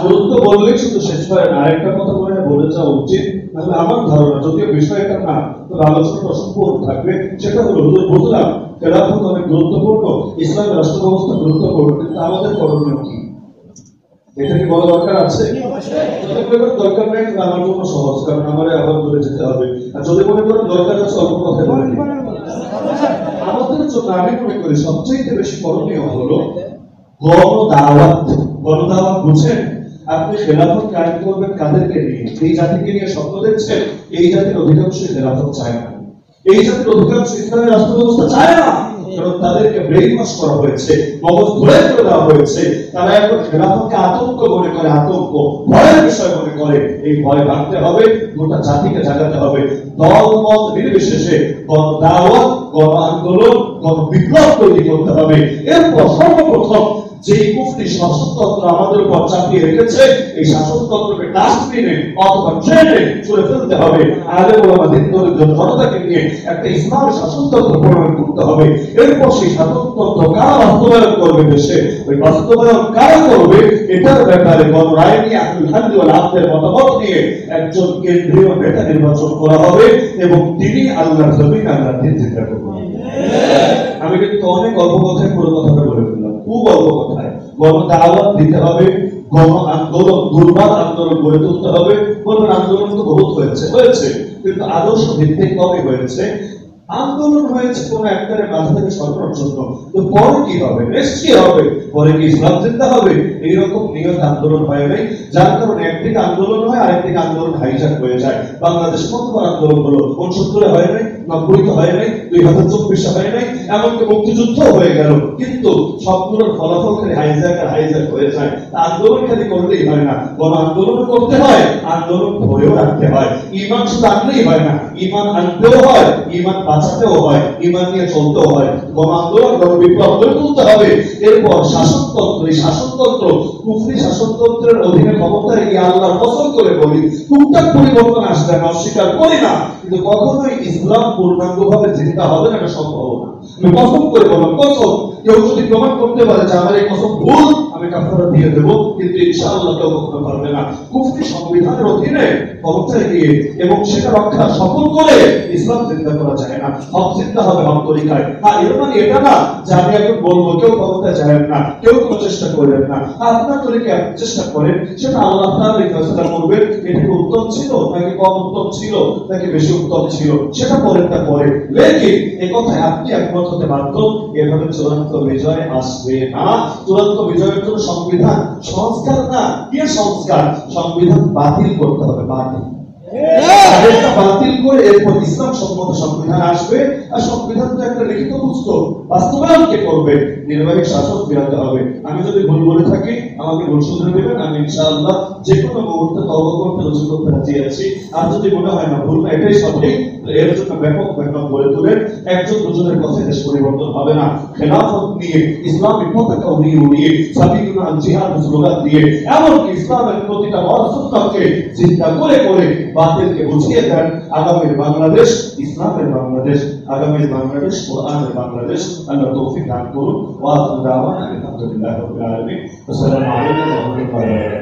গুরুত্ব বললে শুধু শেষ হয় না, আরেকটা কথা বলে যাওয়া উচিত। তাহলে আমার ধারণা, যদিও বিষয়টা না, তবে আলোচনা অসম্পূর্ণ থাকবে। সেটা হলো, হুজুর বুঝলাম খেলাফত অনেক গুরুত্বপূর্ণ, ইসলামের রাষ্ট্র ব্যবস্থা গুরুত্বপূর্ণ, কিন্তু আমাদের করণীয় কি? এটা কি বলা দরকার আছে? যদি মনে করেন দরকার নেই তাহলে আমার জন্য সহজ, কারণ আমার আবার দূরে যেতে হবে। আর যদি মনে করেন দরকার আছে, অল্প কথা বলে দিই। আমাদের জন্য আমি মনে করি সবচেয়ে বেশি করণীয় হলো গণদাওয়াত। গণদাওয়াত বুঝেন? আপনি খেলাফত কায়েম করবেন কাদেরকে নিয়ে? এই জাতিকে নিয়ে স্বপ্ন দেখছেন? এই জাতির অধিকাংশ খেলাফত চায় না, এই জাতির অধিকাংশ ইসলামের রাষ্ট্র ব্যবস্থা চায় না, কারণ তাদেরকে ব্রেইন ওয়াশ করা হয়েছে, মগজ ধরে করে দেওয়া হয়েছে। তারা এখন খেলাফতকে আতঙ্ক মনে করে, আতঙ্ক ভয়ের বিষয় মনে করে। এই ভয় ভাঙতে হবে, গোটা জাতিকে জাগাতে হবে। দল মত নির্বিশেষে গণদাওয়াত, গণ আন্দোলন, গণ বিপ্লব তৈরি করতে হবে। এরপর সর্বপ্রথম যে কুফরি শাসনতন্ত্র আমাদের উপর চাপিয়ে রেখেছে, এই শাসনতন্ত্রকে ডাস্টবিনে অথবা ট্রেনে ছুড়ে ফেলতে হবে। আলেম ওলামা দিন দরিদ্র জনতাকে নিয়ে একটা ইসলামী শাসনতন্ত্র প্রণয়ন করতে হবে। এরপর সেই শাসনতন্ত্র কারা বাস্তবায়ন করবে দেশে, ওই বাস্তবায়ন কারা করবে, এটার ব্যাপারে গণরায় নিয়ে আহলুল হাদিস ওয়াল আহদের মতামত নিয়ে একজন কেন্দ্রীয় নেতা নির্বাচন করা হবে এবং তিনি আল্লাহর জমিন, আল্লাহর দিন জিন্দা করবেন। আমি কিন্তু অনেক অল্প কথায় পুরো কথাটা বলে ফেললাম, খুব অল্প কথায়। গণদাওয়াত দিতে হবে, গণ আন্দোলন, দুর্বার আন্দোলন গড়ে তুলতে হবে। বলবেন আন্দোলন তো বহুত হয়েছে, কিন্তু আদর্শ ভিত্তিক কমই হয়েছে। আন্দোলন হয়েছে কোন একটারে মাথা থেকে সরানোর জন্য, তো পরে কি হবে, নেক্সট কি হবে, পরে কি ইসলাম জিন্দা হবে? এইরকম নিয়ত আন্দোলন হয় নাই, যার কারণে একদিকে আন্দোলন হয়, আরেকদিকে আন্দোলন হাইজ্যাক হয়ে যায়। বাংলাদেশ কতবার আন্দোলন হলো? 69 হয় নাই, 90 হয় নাই, 2024 হয় নাই, এমনকি মুক্তিযুদ্ধ হয়ে গেল, কিন্তু সবগুলোর ফলাফল খালি হাইজ্যাক আর হাইজ্যাক হয়ে যায়। আন্দোলন খালি করলেই হয় না, গণ আন্দোলন করতে হয়, আন্দোলন ধরেও রাখতে হয়। ঈমান শুধু আনলেই হয় না, ঈমান আনতেও হয়, ঈমান বাঁচাতেও হয়, ঈমান নিয়ে চলতেও হয়। গণ আন্দোলন, গণ বিপ্লব গড়ে তুলতে হবে। এরপর শাসনতন্ত্র, এই শাসনতন্ত্র কুফরি শাসনতন্ত্রের অধীনে ক্ষমতায় গিয়ে আল্লাহর কসম করে বলি টুকটাক পরিবর্তন আসবে, আমি অস্বীকার করি না, কিন্তু কখনোই ইসলাম পূর্ণাঙ্গভাবে জিন্দা হবে না, এটা সম্ভব না। আমি কসম করে বললাম, কসম। কেউ যদি প্রমাণ করতে পারে যে আমার এই কসম ভুল, আমি কাফারা দিয়ে দেবো, কিন্তু ইনশাআল্লাহ কেউ কখনো পারবে না। কুফরি সংবিধানের অধীনে ক্ষমতায় গিয়ে এবং সেটা রক্ষা সফল করে ইসলাম জিন্দা করা যায় না। হক জিন্দা হবে হক তরিকায়। এর মানে এটা না যে আমি এখন বলবো কেউ ক্ষমতায় যাবেন না, কেউ কোনো চেষ্টা করবেন না। আপনার তরিকায় চেষ্টা করেন, সেটা আল্লাহ তাআলাই ফয়সালা করবেন। এটা কি উত্তম ছিল নাকি কম উত্তম ছিল নাকি বেশি উত্তম ছিল, সেটা পরেরটা পরে। লেকিন এই কথায় আপনি একমত হতে বাধ্য, এভাবে চূড়ান্ত বিজয় আসবে না। চূড়ান্ত বিজয়ের জন্য সংবিধান সংস্কার না, কি সংস্কার? সংবিধান বাতিল করতে হবে, বাতিল বাতিল করে এরপর ইসলাম সম্মত সংবিধান আসবে। আর সংবিধান তো একটা লিখিত পুস্তক, বাস্তবায়ন কে করবে? নির্বাহী শাসক ফেরাতে হবে। আমি যদি ভুল বলে থাকি আমাকে ভুল শুধরে দেবেন, আমি ইনশাআল্লাহ যে কোনো মুহূর্তে তওবা করতে, রুজু করতে রাজি আছি। আর যদি মনে হয় না ভুল না এটাই সঠিক, এর জন্য ব্যাপক ব্যাপক গড়ে তুলেন। একজন দুজনের কথায় দেশ পরিবর্তন হবে না। খেলাফত নিয়ে, ইসলামী পতাকা উড়িয়ে উড়িয়ে, সাবিকুল আল জিহাদ স্লোগান দিয়ে, এমনকি ইসলামের প্রতিটা বড় সুন্নাতকে চিন্তা করে করে বাতিলকে বুঝিয়ে দেন। আগামীর বাংলাদেশ ইসলামের বাংলাদেশ, আগামীর বাংলাদেশ কোরআনের বাংলাদেশ। আল্লাহ তৌফিক দান করুন। ওয়া আখিরু দাওয়ানা আলহামদুলিল্লাহি রাব্বিল আলামিন। আসসালামু আলাইকুম ওয়া রাহমাতুল্লাহি।